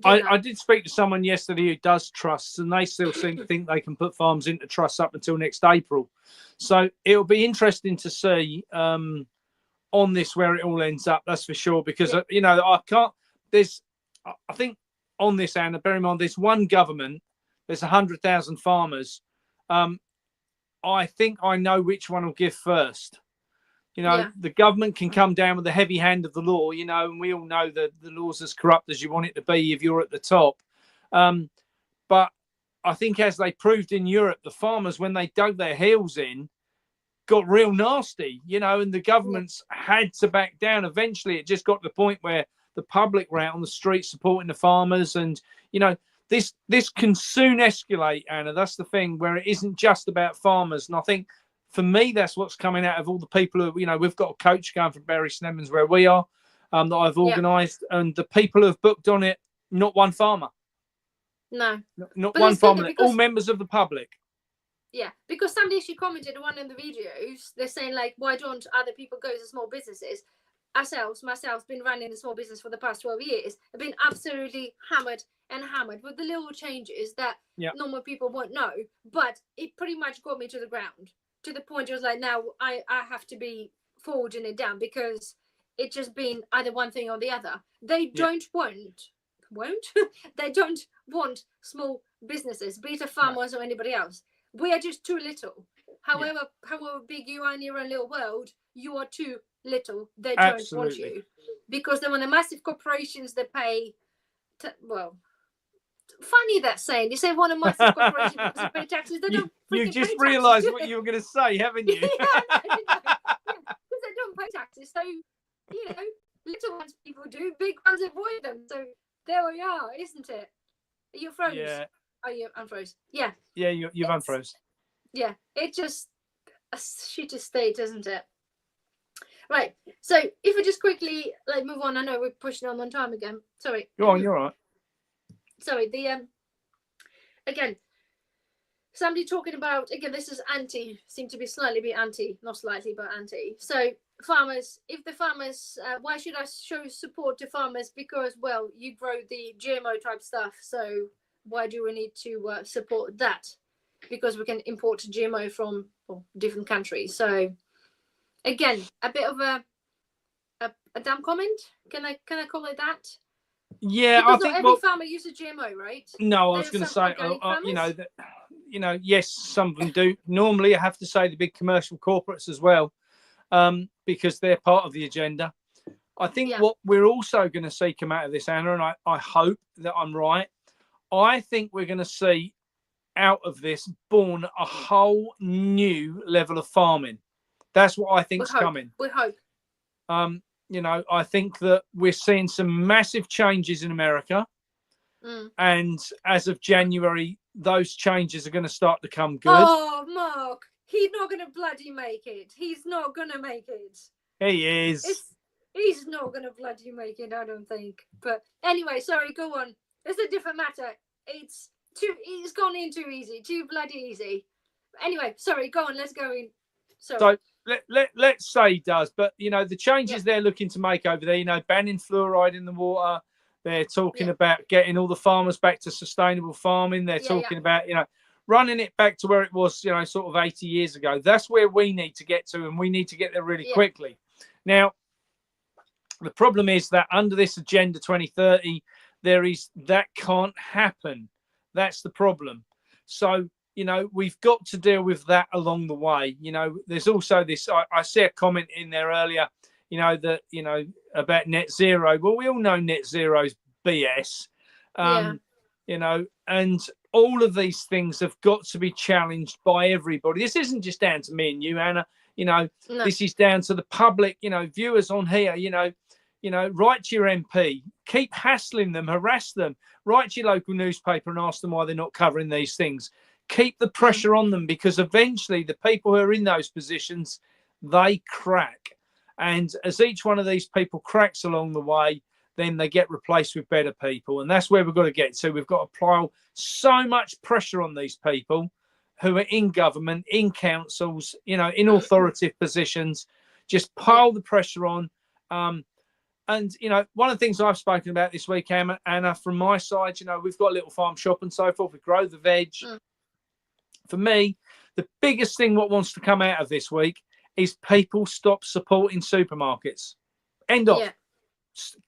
I did speak to someone yesterday who does trusts, and they still seem to think they can put farms into trusts up until next April. So it'll be interesting to see on this where it all ends up. That's for sure, because I can't. I think on this, Anna, bear in mind, there's one government. There's 100,000 farmers. I think I know which one will give first. The government can come down with the heavy hand of the law, and we all know that the law's as corrupt as you want it to be if you're at the top. But I think, as they proved in Europe, the farmers, when they dug their heels in, got real nasty, and the governments had to back down. Eventually, it just got to the point where the public were out on the street supporting the farmers. And, this can soon escalate, Anna. That's the thing, where it isn't just about farmers. And I think, for me, that's what's coming out of all the people who, we've got a coach going from Bury St Edmunds where we are, that I've organised, and the people who have booked on it, not one farmer. No. Not one farmer, all members of the public. Yeah, because somebody actually commented on one of the videos, they're saying, like, why don't other people go to small businesses? Myself, been running a small business for the past 12 years. I've been absolutely hammered with the little changes that normal people won't know. But it pretty much got me to the ground. To the point, it was like, now I have to be forwarding it down, because it's just been either one thing or the other. They don't they don't want small businesses, be it a farmers or anybody else. We are just too little. However big you are in your own little world, you are too little. They don't want you, because then when the massive corporations, they pay funny that saying. You say one of massive corporations doesn't pay taxes. They don't. You just realised what you were going to say, haven't you? Because they don't pay taxes. So little ones people do, big ones avoid them. So there we are, isn't it? You froze. Yeah. Oh, you unfroze. Yeah. Yeah, you've unfroze. Yeah, it just a shitty state, isn't it? Right. So if we just quickly move on, I know we're pushing on time again. Sorry. Go on, you're all right. Sorry. Again, somebody talking about, again, this is seem to be slightly anti, not slightly, but anti. So farmers, if the farmers, why should I show support to farmers? Because, well, you grow the GMO type stuff, so why do we need to support that? Because we can import GMO from different countries. So again, a bit of a dumb comment. Can I call it that? Yeah, because I think every farmer uses GMO, right? No, I was going to say, yes, some of them do. Normally, I have to say the big commercial corporates as well, because they're part of the agenda. I think what we're also going to see come out of this, Anna, and I hope that I'm right, I think we're going to see out of this born a whole new level of farming. That's what I think's coming. We hope. I think that we're seeing some massive changes in America. And as of January, those changes are going to start to come good. Oh, Mark, he's not going to bloody make it. He's not going to make it. He is. He's not going to bloody make it, I don't think. But anyway, sorry, go on. It's a different matter. It's gone in too easy, too bloody easy. Anyway, sorry, go on, let's go in. So let's say he does, but the changes they're looking to make over there, banning fluoride in the water. They're talking about getting all the farmers back to sustainable farming. They're talking about running it back to where it was, sort of 80 years ago. That's where we need to get to, and we need to get there really quickly. Now, the problem is that under this Agenda 2030, that can't happen. That's the problem. So, we've got to deal with that along the way. There's also this, I see a comment in there earlier. that about net zero. Well, we all know net zero's BS. Yeah. And all of these things have got to be challenged by everybody. This isn't just down to me and you, Anna. No. This is down to the public, viewers on here, write to your MP, keep hassling them, harass them, write to your local newspaper and ask them why they're not covering these things. Keep the pressure on them, because eventually the people who are in those positions, they crack. And as each one of these people cracks along the way, then they get replaced with better people. And that's where we've got to get to. We've got to pile so much pressure on these people who are in government, in councils, in authoritative positions. Just pile the pressure on. And, one of the things I've spoken about this week, Anna, from my side, we've got a little farm shop and so forth. We grow the veg. For me, the biggest thing what wants to come out of this week is people stop supporting supermarkets. End of. Yeah.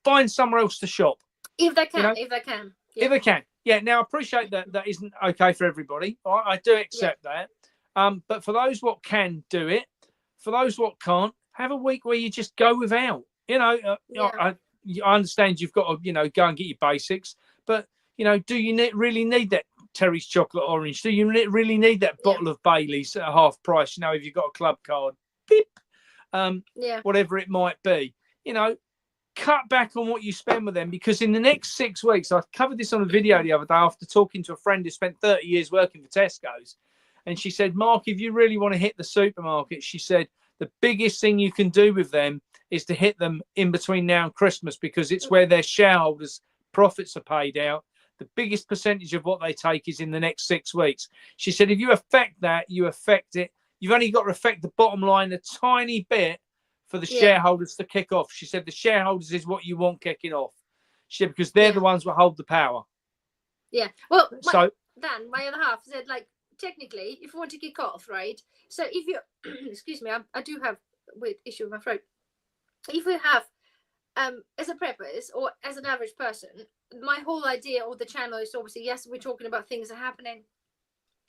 Find somewhere else to shop. If they can. If they can. Yeah. If they can. Yeah, now I appreciate that isn't okay for everybody. I do accept that. But for those what can do it, for those what can't, have a week where you just go without. I understand you've got to, go and get your basics. But, do you really need that Terry's chocolate orange? Do you really need that bottle of Bailey's at half price, if you've got a club card? Beep. Whatever it might be. Cut back on what you spend with them, because in the next 6 weeks, I covered this on a video the other day after talking to a friend who spent 30 years working for Tesco's. And she said, Mark, if you really want to hit the supermarket, she said, the biggest thing you can do with them is to hit them in between now and Christmas, because it's where their shareholders' profits are paid out. The biggest percentage of what they take is in the next 6 weeks. She said, if you affect that, you affect it. You've only got to affect the bottom line a tiny bit for the shareholders to kick off. She said the shareholders is what you want kicking off. She said, because they're the ones that hold the power. Yeah. Well, Dan, my other half said, technically, if you want to kick off, right? So if you, excuse me, I do have a weird issue with my throat. If you have, as a preppers or as an average person, my whole idea of the channel is obviously, yes, we're talking about things that are happening,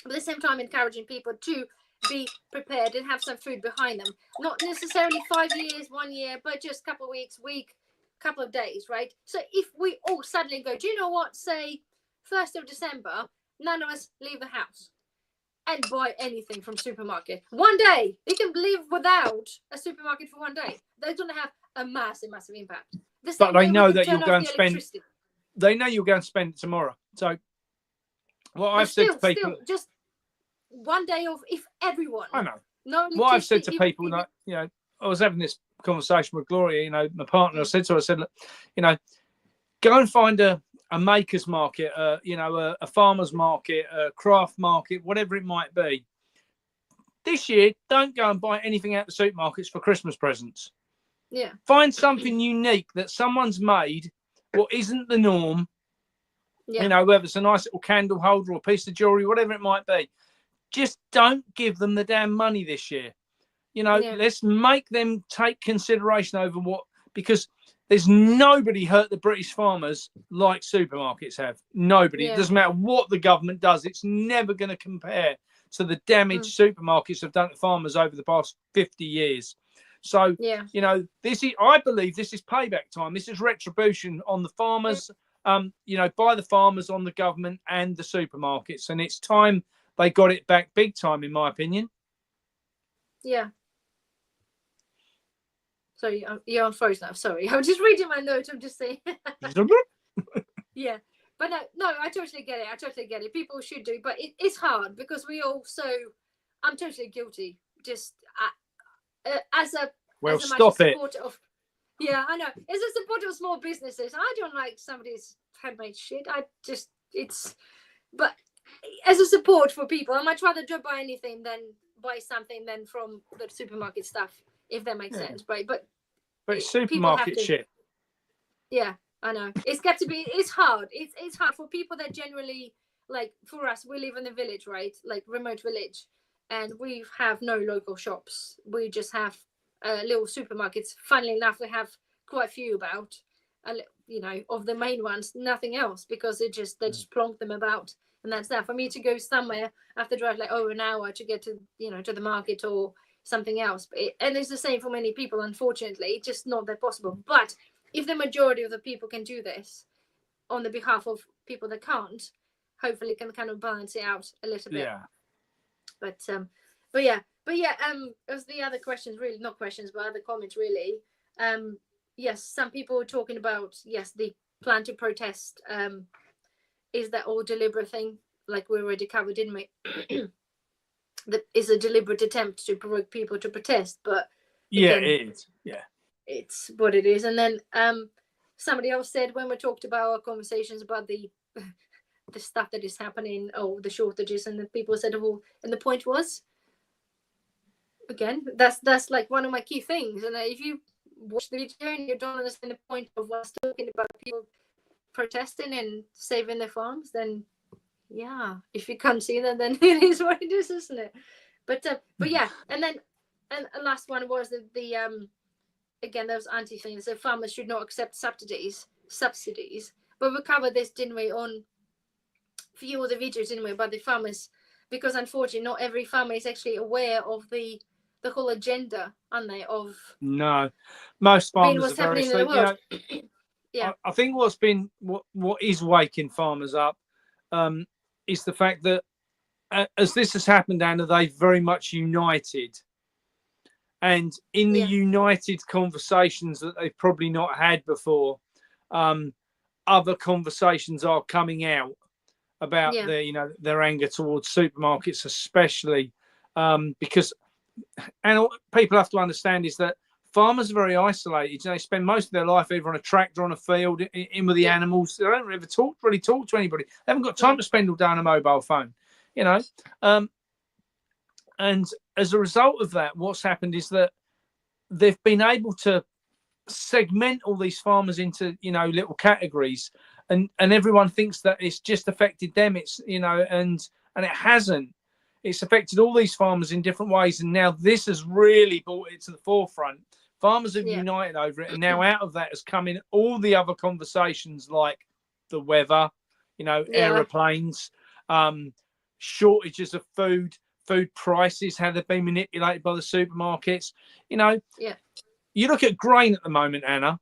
but at the same time encouraging people to be prepared and have some food behind them. Not necessarily 5 years, 1 year, but just a couple of weeks, couple of days, right? So if we all suddenly go, do you know what, say 1st of December, none of us leave the house and buy anything from supermarket. One day, they can live without a supermarket for 1 day. They're going to have a massive impact. But they know that you'll go and spend. They know you'll go and spend it tomorrow. So what I've said to people, just 1 day of, if everyone. I know. What I've said to people, I was having this conversation with Gloria, my partner. I said to her, look, go and find a maker's market, a farmer's market, a craft market, whatever it might be. This year, don't go and buy anything out the supermarkets for Christmas presents. Yeah. Find something unique that someone's made, what isn't the norm. Yeah. Whether it's a nice little candle holder or a piece of jewelry, whatever it might be. Just don't give them the damn money this year. Let's make them take consideration over because there's nobody hurt the British farmers like supermarkets have. Nobody. It doesn't matter what the government does. It's never going to compare to the damage supermarkets have done to farmers over the past 50 years. So, I believe this is payback time. This is retribution on the farmers, by the farmers, on the government and the supermarkets. And it's time they got it back big time, in my opinion. Yeah. Sorry, you're on froze now. Sorry, I'm just reading my notes. I'm just saying. Yeah, but no, I totally get it. People should do, but it's hard because I'm totally guilty. Just as a supporter of. Yeah, I know. As a supporter of small businesses, I don't like somebody's handmade shit. But as a support for people, I much rather buy anything than buy something than from the supermarket stuff, if that makes sense, right? But it's supermarket shit. Yeah, I know. It's hard. It's hard for people that generally, for us, we live in a village, right? Like remote village, and we have no local shops. We just have little supermarkets. Funnily enough, we have quite a few about, of the main ones, nothing else, because they just plonk them about. And that's that. For me to go somewhere, I have to drive over an hour to get to, to the market or something else. And it's the same for many people, unfortunately. It's just not that possible. But if the majority of the people can do this on the behalf of people that can't, hopefully can kind of balance it out a little bit. Yeah. But yeah, as the other questions, really not questions, but other comments, really. Yes, some people were talking about, yes, the plan to protest. Is that all deliberate thing? Like we already covered, didn't we? That is a deliberate attempt to provoke people to protest, but again, it is. Yeah, it's what it is. And then somebody else said, when we talked about our conversations about the stuff that is happening, the shortages, and the people said, well, and the point was, again, that's like one of my key things. And if you watch the video and you don't understand the point of what's talking about people protesting and saving their farms, then yeah, if you can't see that, then it is what it is, isn't it? But yeah, and then the last one was the again, those anti things. So farmers should not accept subsidies. But we covered this, didn't we, on a few of the videos, didn't we, about the farmers? Because unfortunately, not every farmer is actually aware of the whole agenda, aren't they? Of no, most farmers what's are very happening in the world. Yeah, I think what is waking farmers up is the fact that as this has happened, Anna, they've very much united. And in the united conversations that they've probably not had before, other conversations are coming out about their anger towards supermarkets, especially because, and people have to understand is that farmers are very isolated. They spend most of their life either on a tractor, on a field, in with the animals. They don't ever really talk to anybody. They haven't got time to spend all day on a mobile phone, and as a result of that, what's happened is that they've been able to segment all these farmers into, little categories, and everyone thinks that it's just affected them. It's, and it hasn't. It's affected all these farmers in different ways. And now this has really brought it to the forefront. Farmers have united over it. And now out of that has come in all the other conversations like the weather, aeroplanes, shortages of food prices, how they've been manipulated by the supermarkets. You look at grain at the moment, Anna.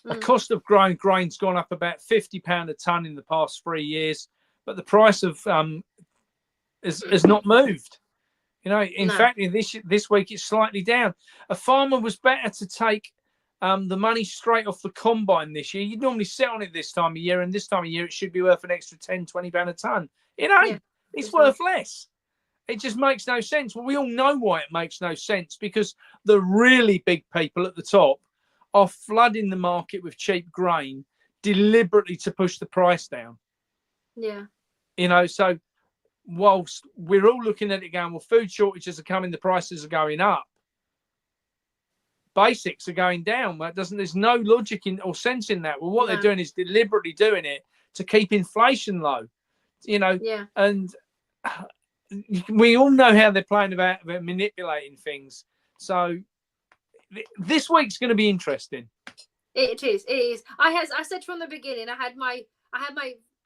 The cost of grain's gone up about £50 a tonne in the past 3 years, but the price of has not moved. In fact, this week it's slightly down. A farmer was better to take the money straight off the combine this year. You'd normally sit on it this time of year, and this time of year it should be worth an extra £10-20 a tonne. It ain't. It's worth less. It just makes no sense. Well, we all know why it makes no sense, because the really big people at the top are flooding the market with cheap grain deliberately to push the price down. Yeah. So whilst we're all looking at it going, well, food shortages are coming, the prices are going up, basics are going down. There's no logic or sense in that. Well, what they're doing is deliberately doing it to keep inflation low, and we all know how they're playing about manipulating things. So this week's going to be interesting. It is. I said from the beginning, I had my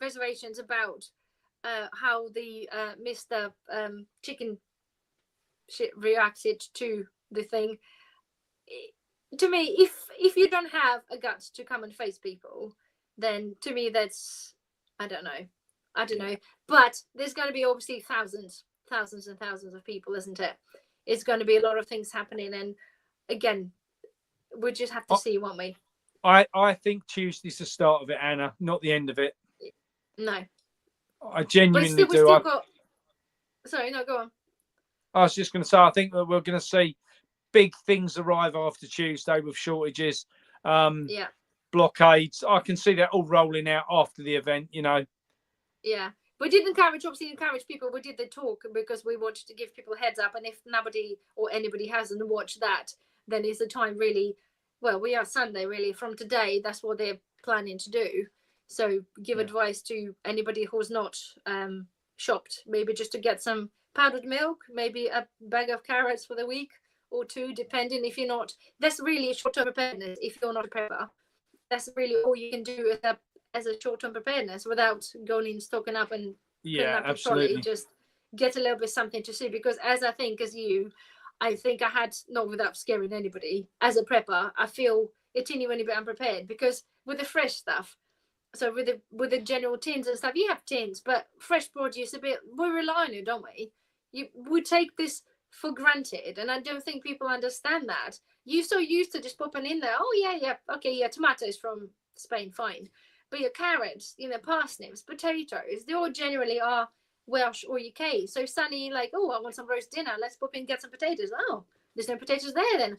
reservations about how the Mr. Chicken shit reacted to the thing. To me, if you don't have a gut to come and face people, then to me that's I don't know. But there's going to be obviously thousands and thousands of people, isn't it? It's going to be a lot of things happening, and again, we just have to see, won't we? I think Tuesday's the start of it, Anna, not the end of it. No. I genuinely do. Sorry, no, go on. I was just going to say, I think that we're going to see big things arrive after Tuesday with shortages, blockades. I can see that all rolling out after the event, Yeah. We did encourage people. We did the talk because we wanted to give people a heads up. And if nobody or anybody hasn't watched that, then it's the time really. Well, we are Sunday, really. From today, that's what they're planning to do. So give advice to anybody who's not shopped, maybe just to get some powdered milk, maybe a bag of carrots for the week or two, depending. If you're not, that's really short-term preparedness. If you're not a prepper, that's really all you can do as a short-term preparedness without going in, stocking up and putting up a trolley. Just get a little bit something to see, because as I think as you, I think I had, not without scaring anybody, as a prepper, I feel a teeny weeny bit unprepared, because with the fresh stuff, so with the general tins and stuff, you have tins, but fresh produce, we rely on it, don't we? We take this for granted, and I don't think people understand that. You're so used to just popping in there. Oh yeah, okay, yeah, tomatoes from Spain, fine, but your carrots, parsnips, potatoes, they all generally are Welsh or UK. So suddenly, like, oh, I want some roast dinner. Let's pop in and get some potatoes. Oh, there's no potatoes there then.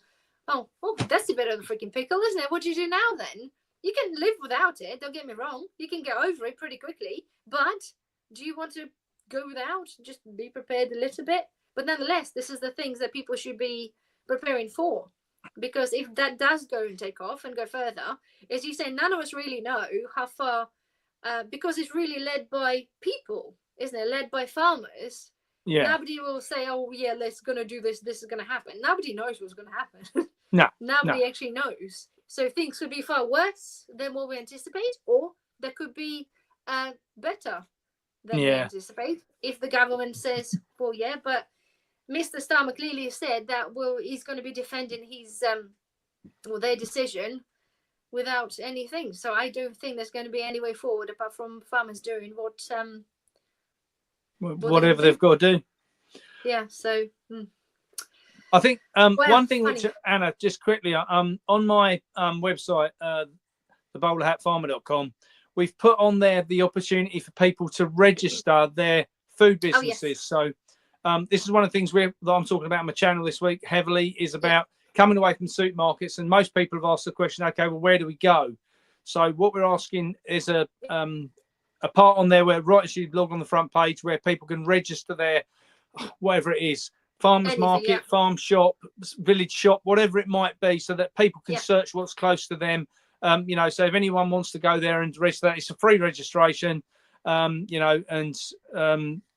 Oh, that's a bit of a freaking pickle, isn't it? What do you do now then? You can live without it. Don't get me wrong. You can get over it pretty quickly. But do you want to go without? Just be prepared a little bit. But nonetheless, this is the things that people should be preparing for. Because if that does go and take off and go further, as you say, none of us really know how far, because it's really led by people, isn't it? Led by farmers. Yeah. Nobody will say, oh, yeah, let's going to do this. This is going to happen. Nobody knows what's going to happen. No. Nobody actually knows. So things could be far worse than what we anticipate, or they could be better than we anticipate. If the government says, well, yeah, but Mr. Starmer clearly said that, he's going to be defending his their decision without anything. So I don't think there's going to be any way forward apart from farmers doing whatever they've got to do. Yeah. So I think one thing funny. which, Anna, just quickly, on my website, thebowlerhatfarmer.com, we've put on there the opportunity for people to register their food businesses. Yes. So this is one of the things that I'm talking about on my channel this week heavily, is about coming away from supermarkets. And most people have asked the question, okay, well, where do we go? So what we're asking is a part on there where right as you log on the front page where people can register their, whatever it is, farmers market, farm shop, village shop, whatever it might be, so that people can search what's close to them. So if anyone wants to go there and register that, it's a free registration, and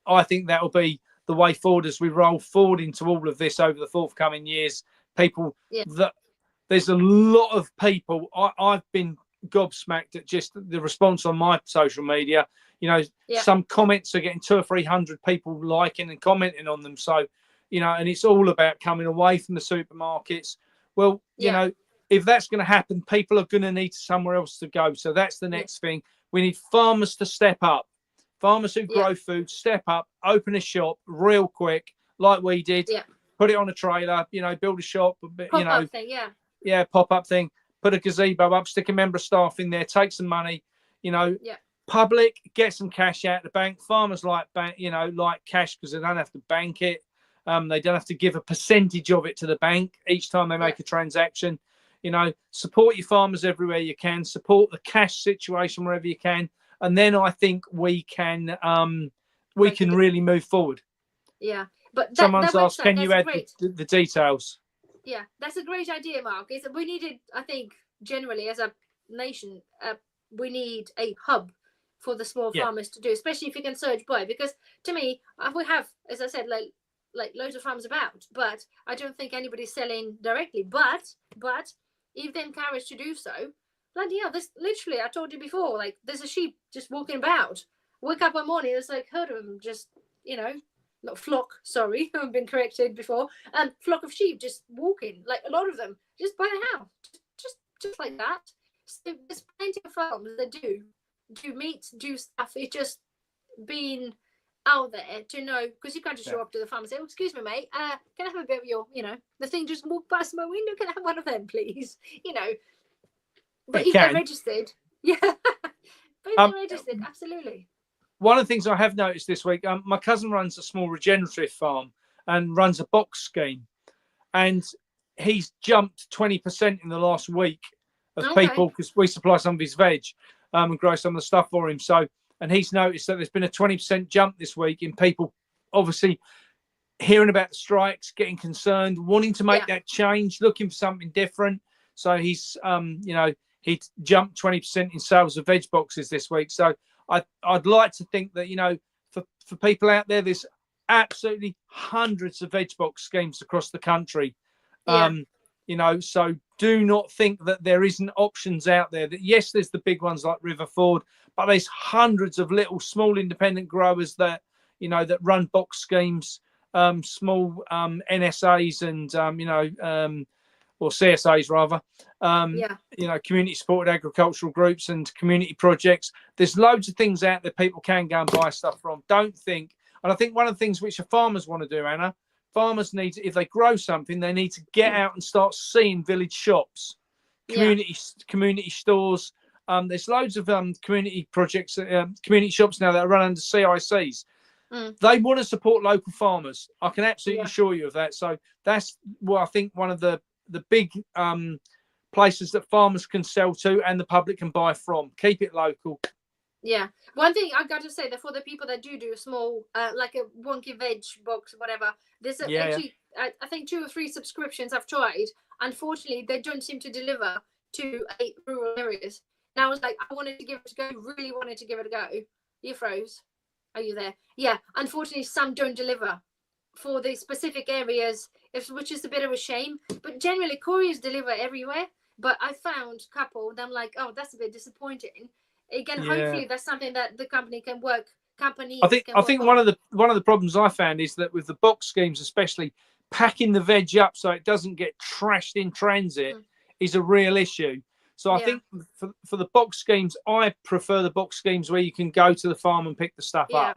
I think that will be the way forward as we roll forward into all of this over the forthcoming years. People that there's a lot of people. I've been gobsmacked at just the response on my social media. Some comments are getting 200 or 300 people liking and commenting on them. So, and it's all about coming away from the supermarkets. Well, if that's going to happen, people are going to need somewhere else to go. So that's the next thing. We need farmers to step up. Farmers who grow food, step up, open a shop real quick, like we did. Put it on a trailer, build a shop, pop-up thing, pop-up thing. Put a gazebo up, stick a member of staff in there, take some money, public, get some cash out of the bank. Farmers like cash because they don't have to bank it. They don't have to give a percentage of it to the bank each time they make a transaction. Support your farmers everywhere you can, support the cash situation wherever you can. And then I think we can really move forward. Yeah. But someone's asked, can you add the details? Yeah, that's a great idea, Mark. We needed, I think, generally as a nation, we need a hub for the small farmers to do, especially if you can search by. Because to me, we have, as I said, like loads of farms about, but I don't think anybody's selling directly. But if they encouraged to do so, bloody hell, this literally, I told you before, like there's a sheep just walking about. Wake up one morning, there's like herd of them just, not flock, sorry, I've been corrected before. Flock of sheep just walking, like a lot of them, just by the house, just like that. So there's plenty of farms that do meat, do stuff. It's just being out there to know, because you can't just show up to the farm and say, oh, excuse me, mate, can I have a bit of your, the thing just walked past my window, can I have one of them, please? But if they're registered, but if they're registered, absolutely. One of the things I have noticed this week, my cousin runs a small regenerative farm and runs a box scheme, and he's jumped 20% in the last week of people, because we supply some of his veg and grow some of the stuff for him. So, and he's noticed that there's been a 20% jump this week in people obviously hearing about the strikes, getting concerned, wanting to make that change, looking for something different. So he's, he jumped 20% in sales of veg boxes this week. So I'd like to think that, for people out there, there's absolutely hundreds of veg box schemes across the country. So do not think that there isn't options out there. That yes, there's the big ones like Riverford, but there's hundreds of little small independent growers that, that run box schemes. small NSAs and or CSAs rather. Community supported agricultural groups and community projects. There's loads of things out there people can go and buy stuff from. Don't think, and I think one of the things which the farmers want to do, Anna, farmers need to, if they grow something, they need to get out and start seeing village shops, community stores. There's loads of community projects, community shops now that are run under CICs. They want to support local farmers. I can absolutely assure you of that. So that's what I think one of the big places that farmers can sell to and the public can buy from. Keep it local. Yeah. One thing I got to say that for the people that do a small, like a wonky veg box or whatever, there's actually, I think 2 or 3 subscriptions I've tried. Unfortunately, they don't seem to deliver to rural areas. Now I was like, I wanted to give it a go, really wanted to give it a go. You froze. Are you there? Yeah. Unfortunately, some don't deliver for the specific areas, which is a bit of a shame. But generally, couriers deliver everywhere. But I found a couple, and I'm like, oh, that's a bit disappointing. Again, hopefully that's something that the company can work. I think one of the problems I found is that with the box schemes, especially packing the veg up so it doesn't get trashed in transit, is a real issue. So I think for the box schemes, I prefer the box schemes where you can go to the farm and pick the stuff up.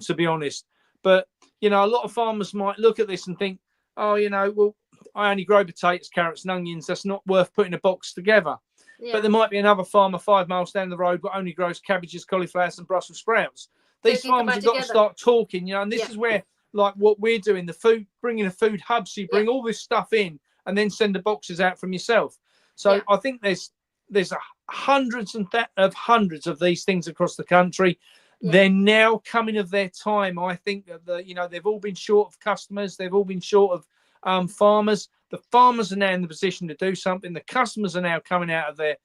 To be honest, but a lot of farmers might look at this and think, oh, well, I only grow potatoes, carrots, and onions. That's not worth putting a box together. But there might be another farmer 5 miles down the road that only grows cabbages, cauliflowers, and Brussels sprouts. These farmers have got to start talking, and this is where, like what we're doing, bringing a food hub, so you bring all this stuff in and then send the boxes out from yourself. So I think there's hundreds of these things across the country. They're now coming of their time. I think that they've all been short of customers. They've all been short of farmers. The farmers are now in the position to do something. The customers are now coming out of the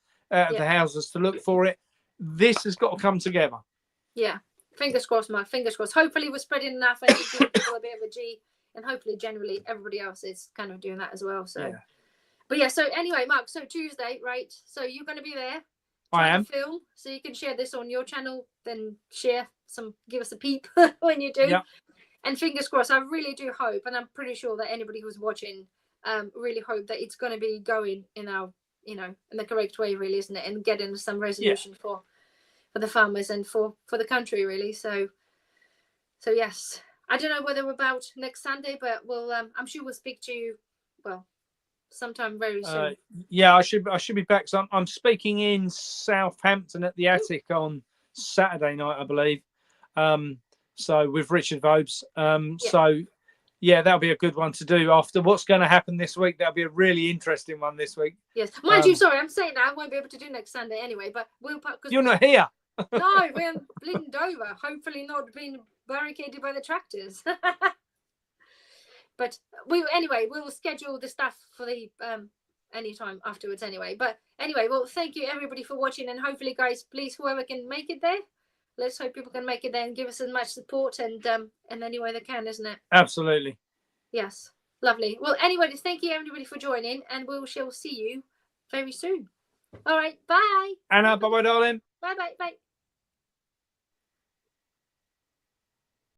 houses to look for it. This has got to come together. Yeah. Fingers crossed, Mark. Fingers crossed. Hopefully we're spreading enough and giving people a bit of a G. And hopefully, generally, everybody else is kind of doing that as well. So, but so anyway, Mark, so Tuesday, right? So you're going to be there. I am. Film, so you can share this on your channel, then give us a peep when you do. Yeah. And fingers crossed, I really do hope, and I'm pretty sure that anybody who's watching really hope that it's going to be going in our, in the correct way, really, isn't it? And getting some resolution for the farmers and for the country, really. So yes, I don't know whether we're about next Sunday, but I'm sure we'll speak to you, sometime very soon. I should be back. So I'm speaking in Southampton at the Attic on Saturday night, I believe. So with Richard Vobes. So that'll be a good one to do after what's going to happen this week. That'll be a really interesting one this week. Yes, mind you, sorry, I'm saying that I won't be able to do next Sunday anyway, but you're not here. No, we're in Dover. Hopefully not being barricaded by the tractors. But we will schedule the stuff for the anytime afterwards anyway. But anyway, well, thank you everybody for watching, and hopefully, guys, please, whoever can make it there, let's hope people can make it there and give us as much support and any way they can, isn't it? Absolutely. Yes, lovely. Well, anyway, thank you everybody for joining, and we shall see you very soon. All right, bye. Anna, bye, darling. Bye.